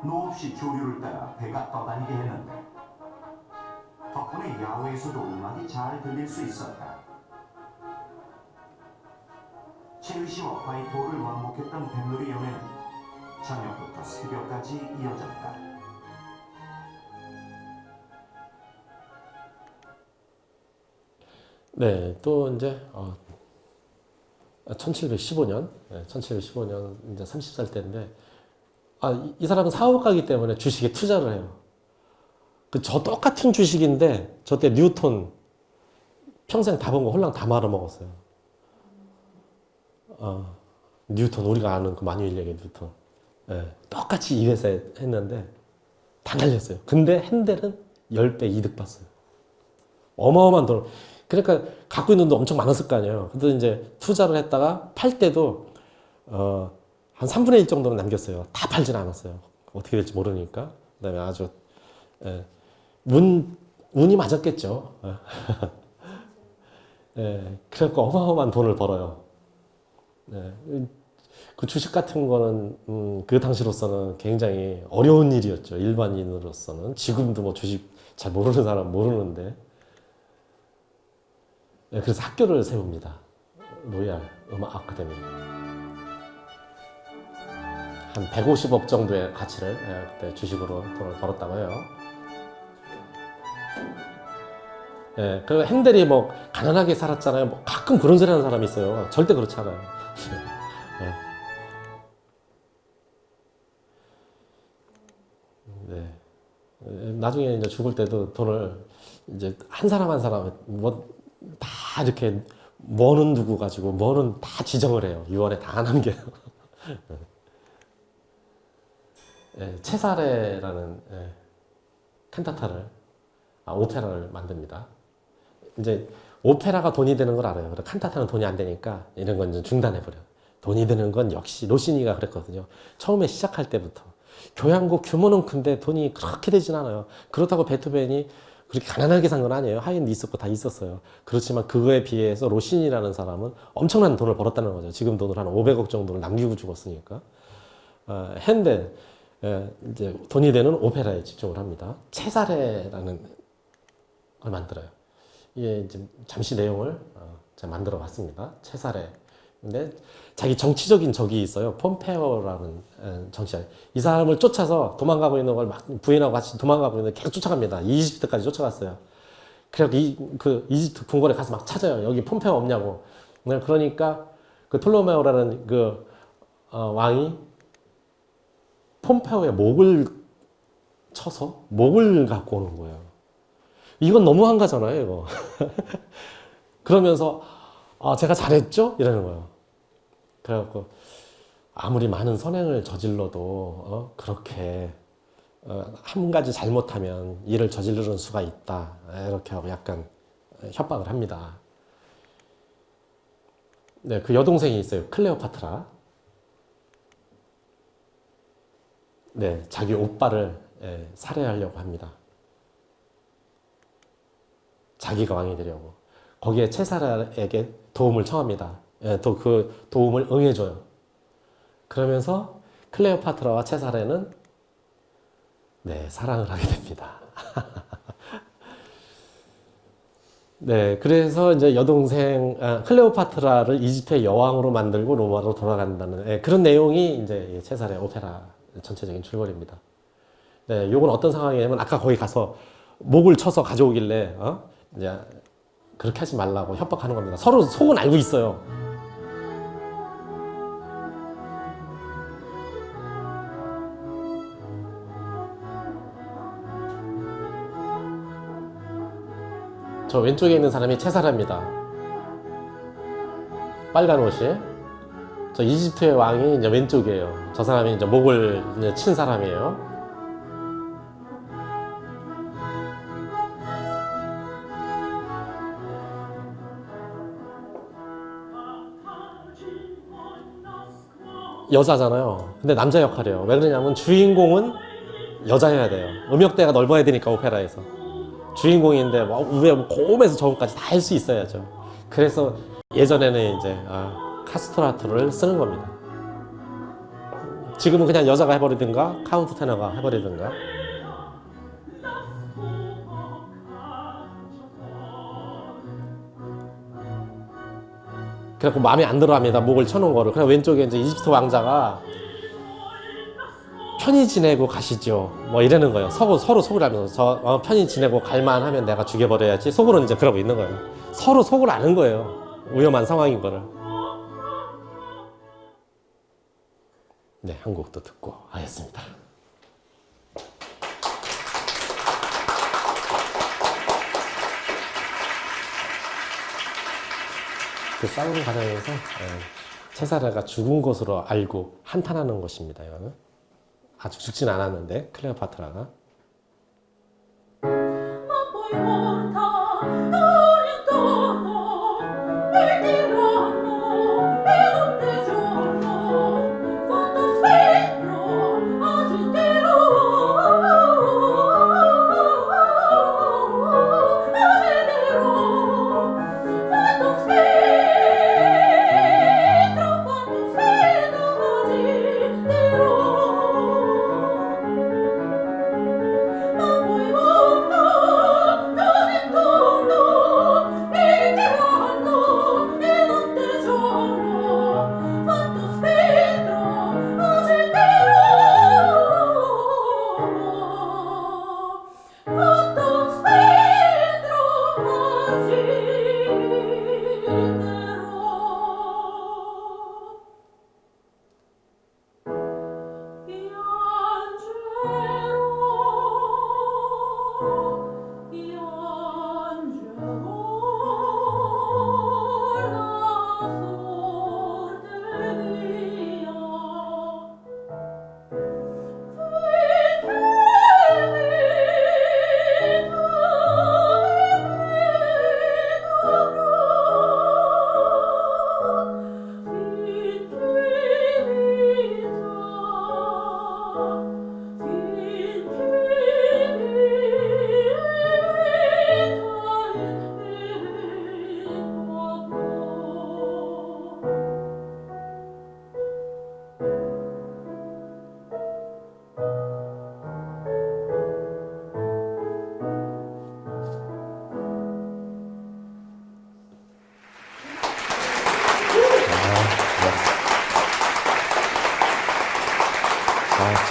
F: 노 없이 조류를 따라 배가 떠다니게 했는데 덕분에 야외에서도 음악이 잘 들릴 수 있었다. 첼시와 화이트홀을 왕복했던 뱃놀이 연애는 저녁부터 새벽까지 이어졌다.
A: 네, 또 이제 1715년, 1715년 이제 30살 때인데 이 사람은 사업가이기 때문에 주식에 투자를 해요. 저 똑같은 주식인데 저 때 뉴턴 평생 다 본 거 홀랑 다 말아 먹었어요. 뉴턴 우리가 아는 그 마뉴일력의 뉴턴. 똑같이 이 회사에 했는데 다 날렸어요. 근데 핸델은 10배 이득 봤어요. 어마어마한 돈. 그러니까 갖고 있는 돈 엄청 많았을 거 아니에요. 근데 이제 투자를 했다가 팔 때도 한 3분의 1 정도는 남겼어요. 다 팔진 않았어요. 어떻게 될지 모르니까. 그다음에 아주 운이 맞았겠죠. 그래갖고 어마어마한 돈을 벌어요. 그 주식 같은 거는 그 당시로서는 굉장히 어려운 일이었죠. 일반인으로서는. 지금도 뭐 주식 잘 모르는 사람 모르는데. 그래서 학교를 세웁니다. 로얄 음악 아카데미. 한 150억 정도의 가치를 그때 주식으로 돈을 벌었다고 해요. 그 핸델이 뭐 가난하게 살았잖아요. 뭐 가끔 그런 소리 하는 사람이 있어요. 절대 그렇지 않아요. 나중에 이제 죽을 때도 돈을 이제 한 사람 한 사람 뭐 다 이렇게 뭐는 누구 가지고 뭐는 다 지정을 해요. 유언에 다 남겨요. 체사레라는 칸타타를 오페라를 만듭니다. 이제 오페라가 돈이 되는 걸 알아요. 그래 칸타타는 돈이 안 되니까 이런 건 이제 중단해 버려. 돈이 되는 건 역시 로시니가 그랬거든요. 처음에 시작할 때부터 교향곡 규모는 큰데 돈이 그렇게 되진 않아요. 그렇다고 베토벤이 그렇게 가난하게 산 건 아니에요. 하이엔도 있었고 다 있었어요. 그렇지만 그거에 비해서 로시니라는 사람은 엄청난 돈을 벌었다는 거죠. 지금 돈으로 한 500억 정도를 남기고 죽었으니까. 핸델 이제 돈이 되는 오페라에 집중을 합니다. 체사레라는 걸 만들어요. 이게 이제 잠시 내용을 제가 만들어 봤습니다. 체사레. 근데 자기 정치적인 적이 있어요. 폼페오라는 정치자. 이 사람을 쫓아서 도망가고 있는 걸 막 부인하고 같이 도망가고 있는데 계속 쫓아갑니다. 이집트까지 쫓아갔어요. 그래갖고 그 이집트 궁궐에 가서 막 찾아요. 여기 폼페오 없냐고. 그러니까 그 톨로메오라는 그 왕이 폼페오의 목을 쳐서 목을 갖고 오는 거예요. 이건 너무한 거잖아요, 이거. 그러면서 제가 잘했죠? 이러는 거예요. 그래갖고 아무리 많은 선행을 저질러도 그렇게 한 가지 잘못하면 일을 저지르는 수가 있다. 이렇게 하고 약간 협박을 합니다. 네, 그 여동생이 있어요. 클레오파트라. 네, 자기 오빠를 살해하려고 합니다. 자기가 왕이 되려고. 거기에 체사라에게 도움을 청합니다. 또 그 도움을 응해줘요. 그러면서 클레오파트라와 체사레는 네, 사랑을 하게 됩니다. 네, 그래서 이제 여동생 클레오파트라를 이집트의 여왕으로 만들고 로마로 돌아간다는 그런 내용이 이제 체사레 오페라 전체적인 줄거리입니다. 네, 요건 어떤 상황이냐면 아까 거기 가서 목을 쳐서 가져오길래 이제 그렇게 하지 말라고 협박하는 겁니다. 서로 속은 알고 있어요. 저 왼쪽에 있는 사람이 체사라입니다. 빨간 옷이. 저 이집트의 왕이 이제 왼쪽이에요. 저 사람이 이제 목을 이제 친 사람이에요. 여자잖아요. 근데 남자 역할이에요. 왜 그러냐면 주인공은 여자여야 돼요. 음역대가 넓어야 되니까 오페라에서. 주인공인데 위에 고음에서 저음까지 다 할 수 있어야죠. 그래서 예전에는 이제 카스트라토를 쓰는 겁니다. 지금은 그냥 여자가 해버리든가 카운트 테너가 해버리든가. 그래갖고 마음에 안 들어합니다. 목을 쳐놓은 거를. 그래서 왼쪽에 이제 이집트 왕자가 편히 지내고 가시죠. 뭐 이러는 거예요. 서로 속을 알면서 편히 지내고 갈만하면 내가 죽여버려야지. 속으로는 이제 그러고 있는 거예요. 서로 속을 아는 거예요. 위험한 상황인 거를. 네, 한 곡도 듣고 하겠습니다. 그 싸우는 과정에서 체사레가 죽은 것으로 알고 한탄하는 것입니다. 이거는 아직 죽진 않았는데 클레오파트라가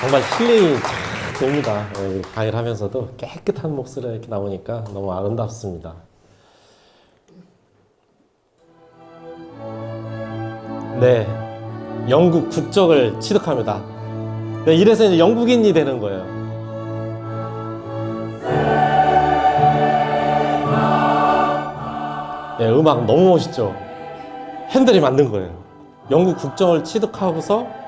A: 정말 힐링이 잘 됩니다. 강의를 하면서도 깨끗한 목소리가 이렇게 나오니까 너무 아름답습니다. 네, 영국 국적을 취득합니다. 네, 이래서 이제 영국인이 되는 거예요. 네, 음악 너무 멋있죠? 핸들이 만든 거예요. 영국 국적을 취득하고서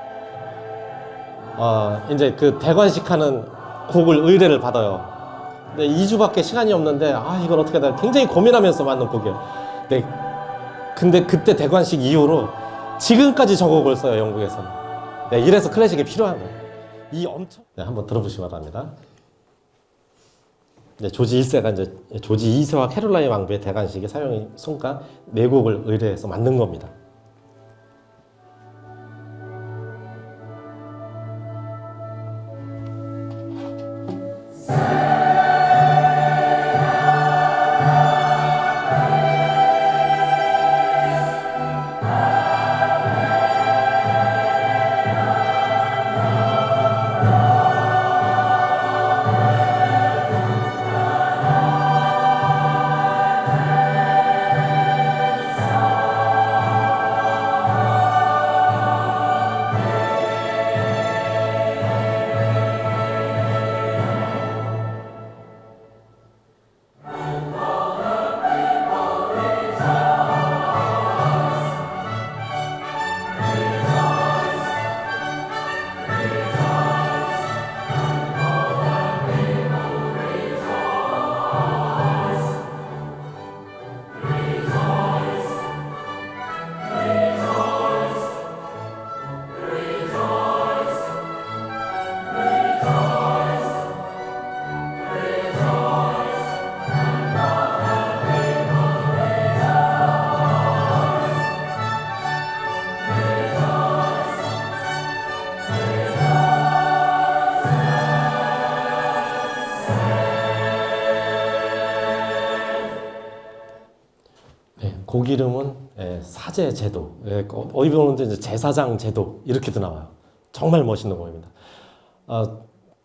A: 이제 그 대관식 하는 곡을 의뢰를 받아요. 근데 2주밖에 시간이 없는데 이걸 어떻게 해야 돼? 굉장히 고민하면서 만든 곡이에요. 네, 근데 그때 대관식 이후로 지금까지 저 곡을 써요, 영국에서는. 네, 이래서 클래식이 필요한 거예요. 네, 한번 들어보시기 바랍니다. 네, 조지 1세가 이제 조지 2세와 캐롤라인 왕비의 대관식에 사용인 성가 4곡을 의뢰해서 만든 겁니다. 고기름은 사제 제도, 어디 보면 이제 제사장 제도 이렇게도 나와요. 정말 멋있는 곡입니다.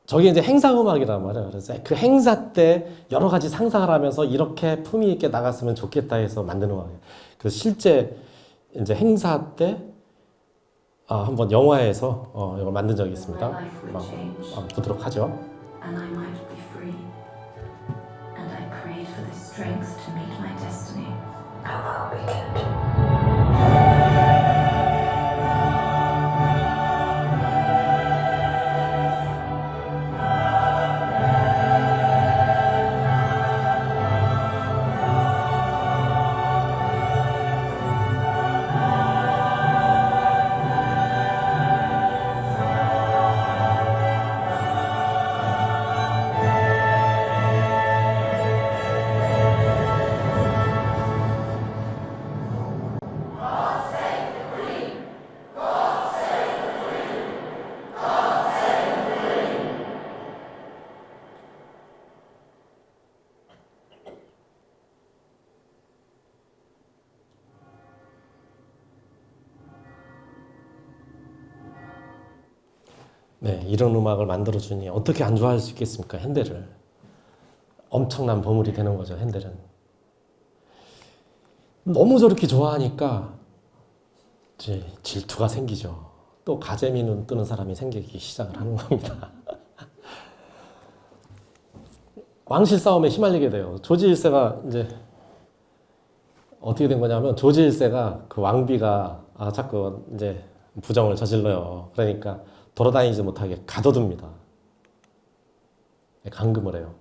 A: 저게 이제 행사음악이란 말이에요. 그래서 그 행사 때 여러 가지 상상을 하면서 이렇게 품위 있게 나갔으면 좋겠다 해서 만든 음악이에요. 그래서 실제 이제 행사 때 한번 영화에서 이걸 만든 적이 있습니다. 한번 보도록 하죠.
G: And I might be free. And I prayed for the strength to meet my destiny. How well we did.
A: 네, 이런 음악을 만들어주니 어떻게 안 좋아할 수 있겠습니까? 핸델을. 엄청난 보물이 되는 거죠, 핸델은. 너무 저렇게 좋아하니까 이제 질투가 생기죠. 또 가재미 눈 뜨는 사람이 생기기 시작을 하는 겁니다. 왕실 싸움에 휘말리게 돼요. 조지 1세가 이제 어떻게 된 거냐면 조지 1세가 그 왕비가 자꾸 이제 부정을 저질러요. 그러니까 돌아다니지 못하게 가둬둡니다. 감금을 해요.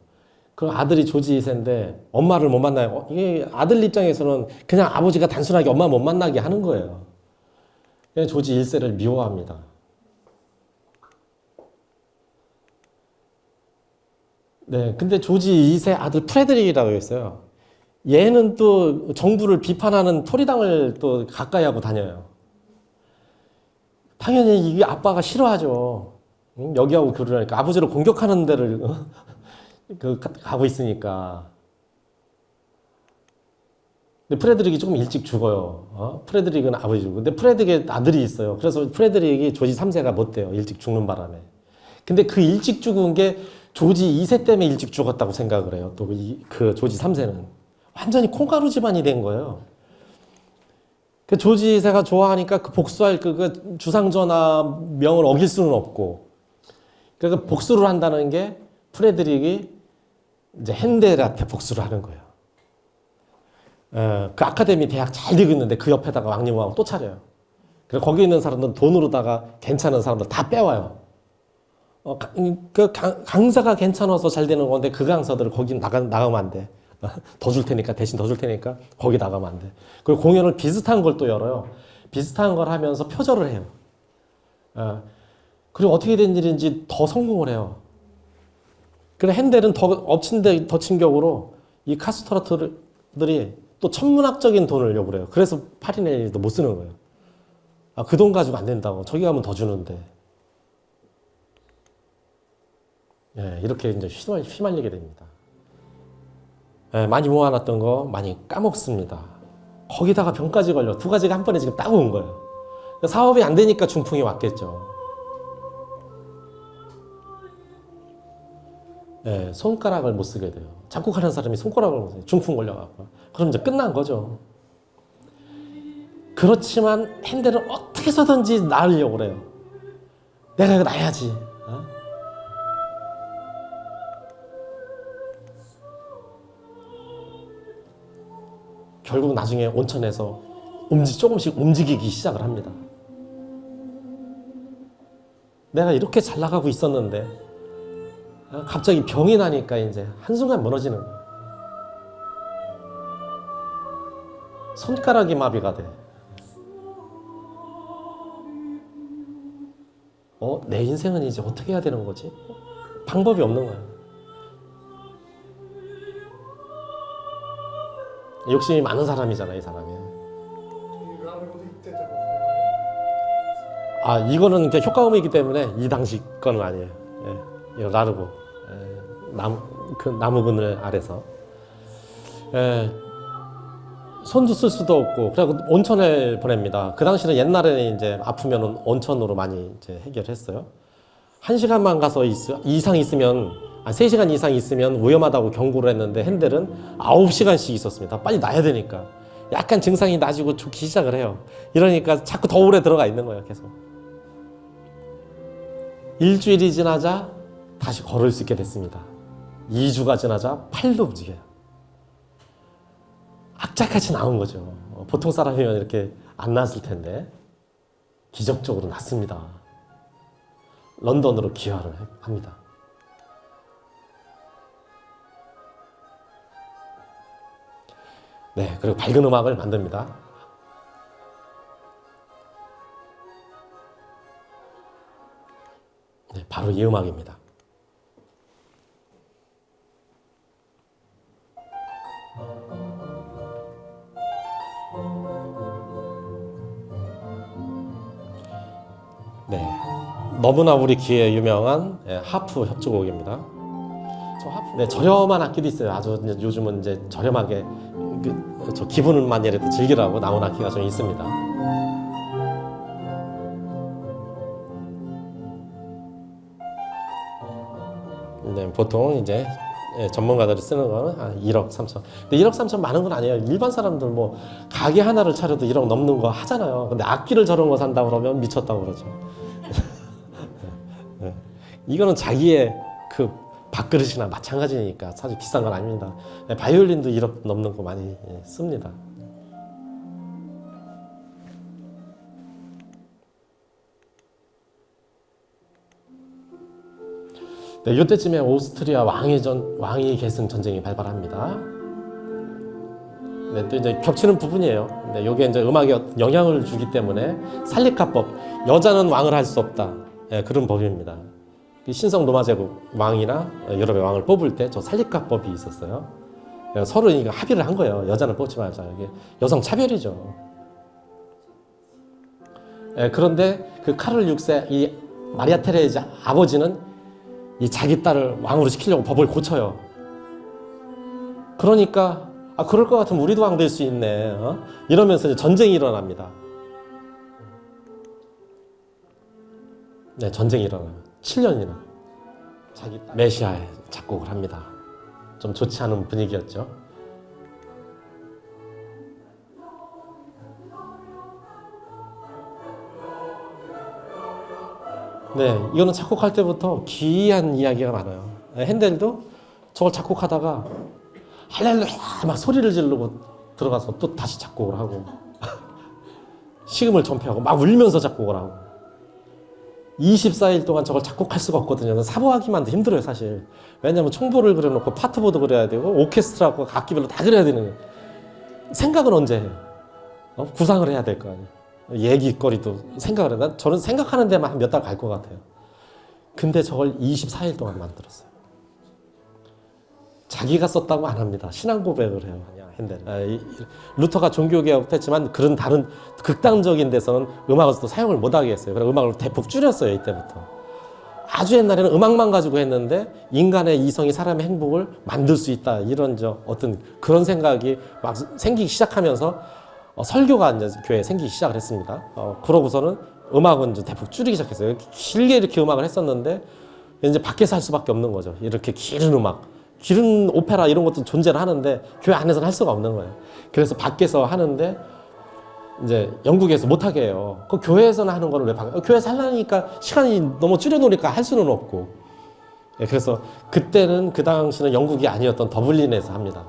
A: 그 아들이 조지 2세인데 엄마를 못 만나요. 이게 아들 입장에서는 그냥 아버지가 단순하게 엄마 못 만나게 하는 거예요. 그냥 조지 1세를 미워합니다. 네, 근데 조지 2세 아들 프레드릭이라고 있어요. 얘는 또 정부를 비판하는 토리당을 또 가까이 하고 다녀요. 당연히 이게 아빠가 싫어하죠. 여기하고 교류를 하니까 아버지를 공격하는 데를 가고 있으니까. 근데 프레드릭이 조금 일찍 죽어요. 프레드릭은 아버지고. 근데 프레드릭의 아들이 있어요. 그래서 프레드릭이 조지 3세가 못 돼요. 일찍 죽는 바람에. 근데 그 일찍 죽은 게 조지 2세 때문에 일찍 죽었다고 생각을 해요. 또 그 조지 3세는. 완전히 콩가루 집안이 된 거예요. 그 조지 2세가 좋아하니까 그 복수할 그 주상전하 명을 어길 수는 없고. 그러니까 복수를 한다는 게 프레드릭이 이제 핸델한테 복수를 하는 거예요. 그 아카데미 대학 잘 되고 있는데 그 옆에다가 왕림왕 또 차려요. 그래서 거기 있는 사람들 돈으로다가 괜찮은 사람들 다 빼와요. 그 강사가 괜찮아서 잘 되는 건데 그 강사들을 거기 나가면 안 돼. 더 줄 테니까, 대신 더 줄 테니까 거기 나가면 안 돼. 그리고 공연을 비슷한 걸 또 열어요. 비슷한 걸 하면서 표절을 해요. 그리고 어떻게 된 일인지 더 성공을 해요. 그래서 핸델은 더 엎친 데 덮친 격으로 이 카스토라들이 또 천문학적인 돈을 요구를 해요. 그래서 파리넬리도 못 쓰는 거예요. 그 돈 가지고 안 된다고. 저기 가면 더 주는데. 이렇게 이제 휘말리게 됩니다. 많이 모아놨던 거 많이 까먹습니다. 거기다가 병까지 걸려. 두 가지가 한 번에 지금 따고 온 거예요. 사업이 안 되니까 중풍이 왔겠죠. 손가락을 못 쓰게 돼요. 작곡하는 사람이 손가락을 못 써요. 중풍 걸려갖고. 그럼 이제 끝난 거죠. 그렇지만 핸델은 어떻게 해서든지 낳으려고 그래요. 내가 이거 낳아야지. 결국 나중에 온천에서 조금씩 움직이기 시작을 합니다. 내가 이렇게 잘 나가고 있었는데 갑자기 병이 나니까 이제 한순간 멀어지는 거예요. 손가락이 마비가 돼. 내 인생은 이제 어떻게 해야 되는 거지? 방법이 없는 거예요. 욕심이 많은 사람이잖아, 이 사람이. 이거는 그냥 효과음이기 때문에 이 당시 거는 아니에요. 이거 라르고 나무 그늘 아래서 손도 쓸 수도 없고 그래고 온천에 보냅니다. 그 당시는 옛날에는 이제 아프면은 온천으로 많이 이제 해결했어요. 1시간만 가서 이상 있으면 3시간 이상 있으면 위험하다고 경고를 했는데 핸델은 9시간씩 있었습니다. 빨리 놔야 되니까. 약간 증상이 나아지고 좋기 시작을 해요. 이러니까 자꾸 더 오래 들어가 있는 거예요. 계속. 일주일이 지나자 다시 걸을 수 있게 됐습니다. 2주가 지나자 팔도 움직여요. 악착같이 나온 거죠. 보통 사람이면 이렇게 안 났을 텐데 기적적으로 났습니다. 런던으로 귀화를 합니다. 네, 그리고 밝은 음악을 만듭니다. 네, 바로 이 음악입니다. 네, 너무나 우리 귀에 유명한 하프 협주곡입니다. 네, 저렴한 악기도 있어요. 아주 요즘은 이제 저렴하게 저 기분만이라도 즐기라고 나온 악기가 좀 있습니다. 네, 보통 이제 전문가들이 쓰는 거는 한 1억 3천. 근데 1억 3천 많은 건 아니에요. 일반 사람들 뭐 가게 하나를 차려도 1억 넘는 거 하잖아요. 근데 악기를 저런 거 산다 그러면 미쳤다고 그러죠. 네. 이거는 자기의 그 밥그릇이나 마찬가지니까 사실 비싼 건 아닙니다. 바이올린도 1억 넘는 거 많이 씁니다. 네, 이때쯤에 오스트리아 왕위 계승 전쟁이 발발합니다. 네, 또 이제 겹치는 부분이에요. 네, 이게 이제 음악에 영향을 주기 때문에 살리카법, 여자는 왕을 할 수 없다. 네, 그런 법입니다. 신성 로마 제국 왕이나 유럽의 왕을 뽑을 때 저 살리카법이 있었어요. 서로 이거 합의를 한 거예요. 여자는 뽑지 말자. 이게 여성 차별이죠. 그런데 그 카를 6세 이 마리아 테레자 아버지는 이 자기 딸을 왕으로 시키려고 법을 고쳐요. 그러니까 그럴 것 같으면 우리도 왕 될 수 있네. 이러면서 이제 전쟁이 일어납니다. 네, 전쟁이 일어나요. 7년이나 자기 메시아에 작곡을 합니다. 좀 좋지 않은 분위기였죠. 네, 이거는 작곡할 때부터 기이한 이야기가 많아요. 핸델도 저걸 작곡하다가 할렐루야 막 소리를 지르고 들어가서 또 다시 작곡을 하고 식음을 전폐하고 막 울면서 작곡을 하고 24일 동안 저걸 작곡할 수가 없거든요. 사보하기만 해도 힘들어요, 사실. 왜냐하면 총보를 그려놓고 파트보도 그려야 되고 오케스트라하고 악기별로 다 그려야 되는 거예요. 생각은 언제 해요? 구상을 해야 될 거 아니에요. 얘기거리도 생각을 해요. 저는 생각하는 데만 한 몇 달 갈 것 같아요. 근데 저걸 24일 동안 만들었어요. 자기가 썼다고 안 합니다. 신앙 고백을 해요. 핸델. 루터가 종교개혁도 했지만 그런 다른 극단적인 데서는 음악을 또 사용을 못하게 했어요. 그래서 음악을 대폭 줄였어요. 이때부터. 아주 옛날에는 음악만 가지고 했는데 인간의 이성이 사람의 행복을 만들 수 있다. 이런 어떤 그런 생각이 막 생기기 시작하면서 설교가 이제 교회에 생기기 시작을 했습니다. 그러고서는 음악은 이제 대폭 줄이기 시작했어요. 길게 이렇게 음악을 했었는데 이제 밖에서 할 수밖에 없는 거죠. 이렇게 길은 음악. 길은 오페라 이런 것도 존재를 하는데 교회 안에서는 할 수가 없는 거예요. 그래서 밖에서 하는데 이제 영국에서 못하게 해요. 그 교회에서는 하는 거를 왜 교회에서 하려니까 시간이 너무 줄여놓으니까 할 수는 없고. 그래서 그때는 그 당시는 영국이 아니었던 더블린에서 합니다.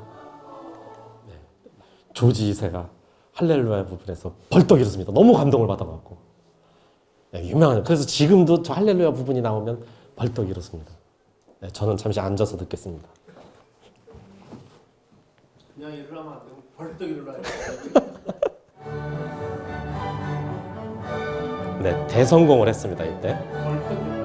A: 조지 2세가 할렐루야 부분에서 벌떡 일었습니다. 너무 감동을 받아갖고. 유명한. 그래서 지금도 저 할렐루야 부분이 나오면 벌떡 일었습니다. 저는 잠시 앉아서 듣겠습니다.
H: 그냥 일어나면 안 되고 벌떡 일어나야 돼.
A: 네, 대성공을 했습니다. 이때.
H: 벌떡 일어나야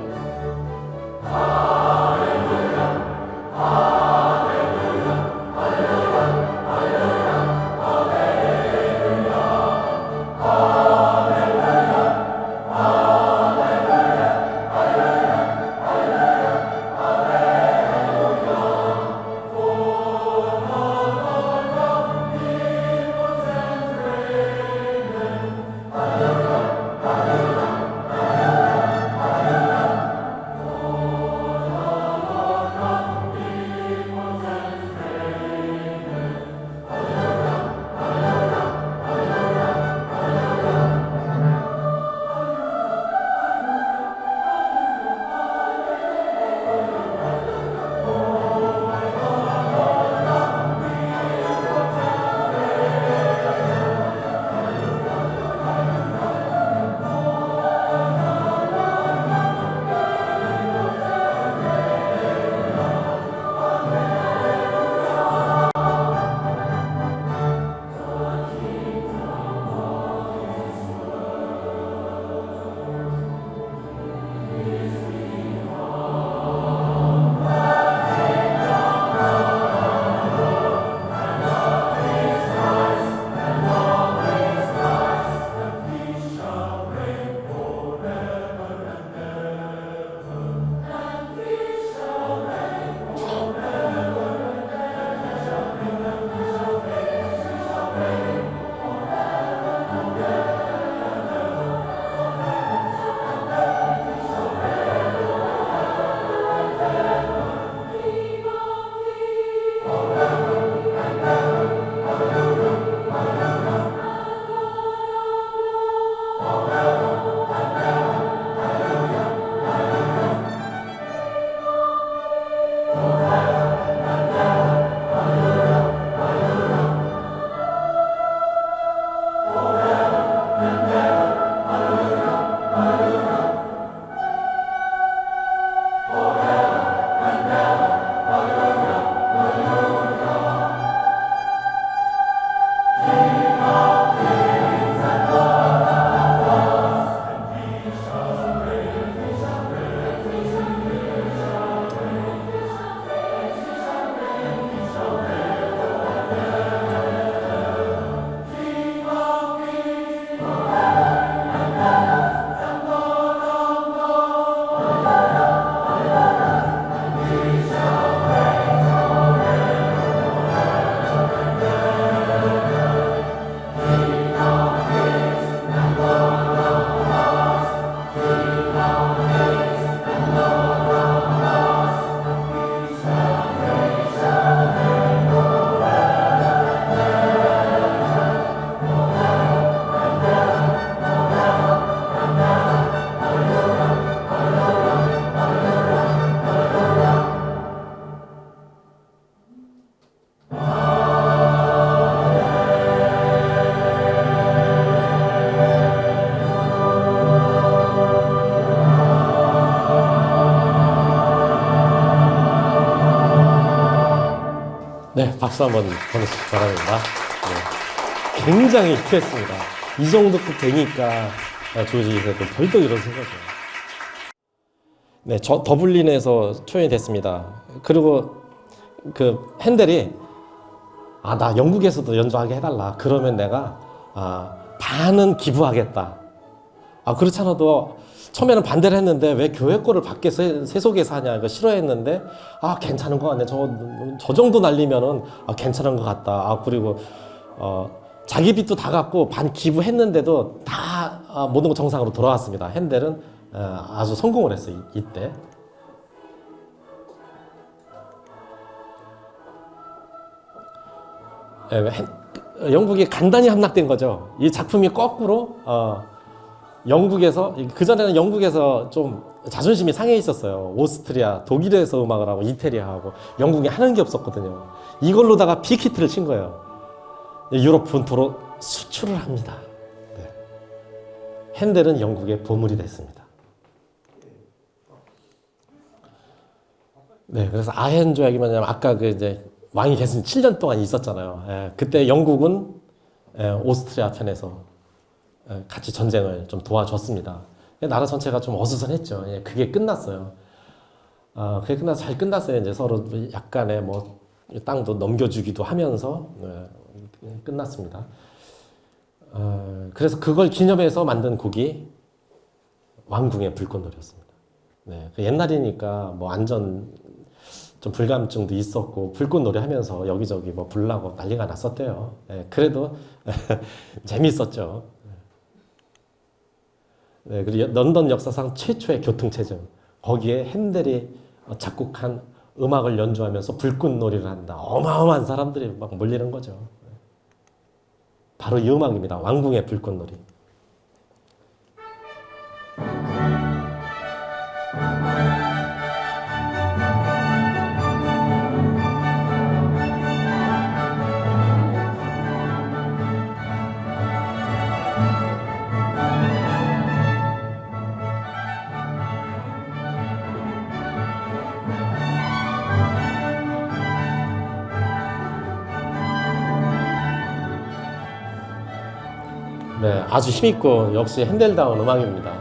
A: 박수 한번 보내주시기 바랍니다. 네. 굉장히 희했습니다. 이 정도급 되니까 조지 이세도 벌떡 일어선 거죠. 네, 저 더블린에서 초연이 됐습니다. 그리고 그 핸델이 나 영국에서도 연주하게 해달라. 그러면 내가 반은 기부하겠다. 그렇잖아도 처음에는 반대를 했는데 왜 교회 거를 밖에 세속에서 하냐 이거 싫어했는데 괜찮은 것 같네. 저 정도 날리면은 괜찮은 것 같다. 그리고 자기 빚도 다 갚고 반 기부했는데도 다 모든 거 정상으로 돌아왔습니다. 핸델은 아주 성공을 했어요. 이때. 영국이 간단히 함락된 거죠. 이 작품이 거꾸로 영국에서, 그전에는 영국에서 좀 자존심이 상해 있었어요. 오스트리아, 독일에서 음악을 하고 이태리하고 영국이 하는 게 없었거든요. 이걸로다가 빅히트를 친 거예요. 유럽 본토로 수출을 합니다. 네. 핸델은 영국의 보물이 됐습니다. 네, 그래서 아헨 조약이 뭐냐면 아까 이제 왕이 계속 7년 동안 있었잖아요. 그때 영국은 오스트리아 편에서 같이 전쟁을 좀 도와줬습니다. 나라 전체가 좀 어수선했죠. 그게 끝났어요. 그게 끝나서 잘 끝났어요. 이제 서로 약간의 뭐 땅도 넘겨주기도 하면서 끝났습니다. 그래서 그걸 기념해서 만든 곡이 왕궁의 불꽃놀이였습니다. 네, 옛날이니까 뭐 안전 좀 불감증도 있었고 불꽃놀이 하면서 여기저기 뭐 불나고 난리가 났었대요. 그래도 재밌었죠. 네, 그리고 런던 역사상 최초의 교통체증. 거기에 핸델이 작곡한 음악을 연주하면서 불꽃놀이를 한다. 어마어마한 사람들이 막 몰리는 거죠. 바로 이 음악입니다. 왕궁의 불꽃놀이. 네, 아주 힘있고 역시 핸델다운 음악입니다.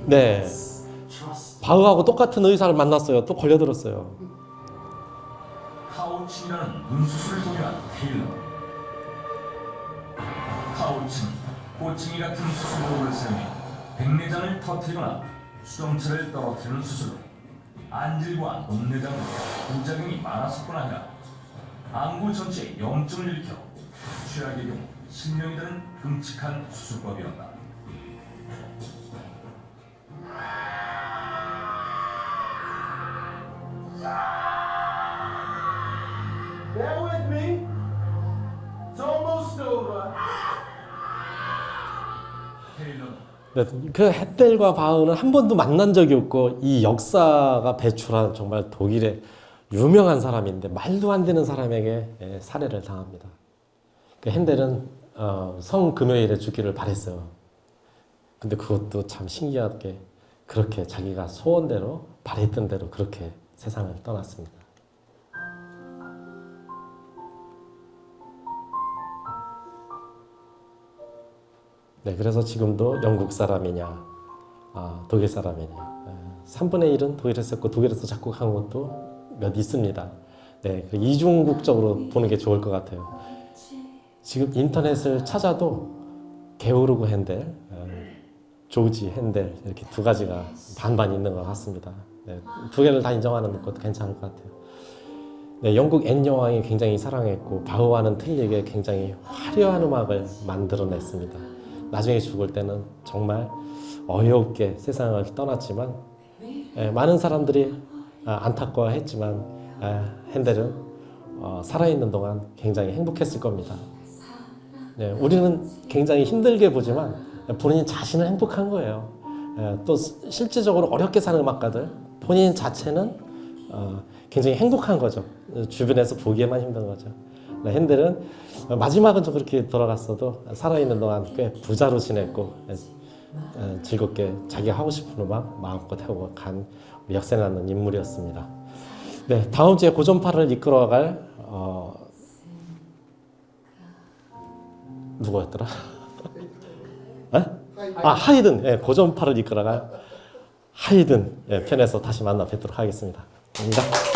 A: 네, 바흐하고 똑같은 의사를 만났어요. 또 걸려들었어요.
I: 카우칭이라는 눈수술을 도모한 테일러. 카우칭은 호칭이 같은 수술법을 사용해 백내장을 터뜨리거나 수정체를 떨어뜨리는 수술로 안질과 녹내장은 부작용이 많았을 뿐 아니라 안구 전체에 염증을 일으켜 최악의 경우 실명이 되는 끔찍한 수술법이었다.
H: Bear with me. It's almost over.
I: 테일러는
A: 네, 그 핸델과 바흐는 한 번도 만난 적이 없고 이 역사가 배출한 정말 독일의 유명한 사람인데 말도 안 되는 사람에게 살해를 당합니다. 그 핸델은 성금요일에 죽기를 바랬어요. 근데 그것도 참 신기하게 그렇게 자기가 소원대로 바랬던 대로 그렇게 세상을 떠났습니다. 네, 그래서 지금도 영국 사람이냐, 독일 사람이냐. 3분의 1은 독일에서 했고 독일에서 작곡한 것도 몇 있습니다. 네, 이중국적으로 보는 게 좋을 것 같아요. 지금 인터넷을 찾아도 게오르그 핸델, 조지 핸델 이렇게 두 가지가 반반 있는 것 같습니다. 네, 두 개를 다 인정하는 것도 괜찮을 것 같아요. 네, 영국 앤 여왕이 굉장히 사랑했고 바흐와는 틀리게 굉장히 화려한 음악을 만들어냈습니다. 나중에 죽을 때는 정말 어이없게 세상을 떠났지만 많은 사람들이 안타까워했지만 핸델은 살아있는 동안 굉장히 행복했을 겁니다. 네, 우리는 굉장히 힘들게 보지만 본인 자신은 행복한 거예요. 또 실질적으로 어렵게 사는 음악가들 본인 자체는 굉장히 행복한 거죠. 주변에서 보기에만 힘든 거죠. 핸델은 마지막은 좀 그렇게 돌아갔어도 살아있는 동안 꽤 부자로 지냈고 즐겁게 자기가 하고 싶은 음악 마음껏 하고 간 우리 역사나는 인물이었습니다. 네, 다음 주에 고전파를 이끌어갈 누구였더라? 하이든. 예, 고전파를 이끌어갈 하이든 편에서 다시 만나 뵙도록 하겠습니다. 감사합니다.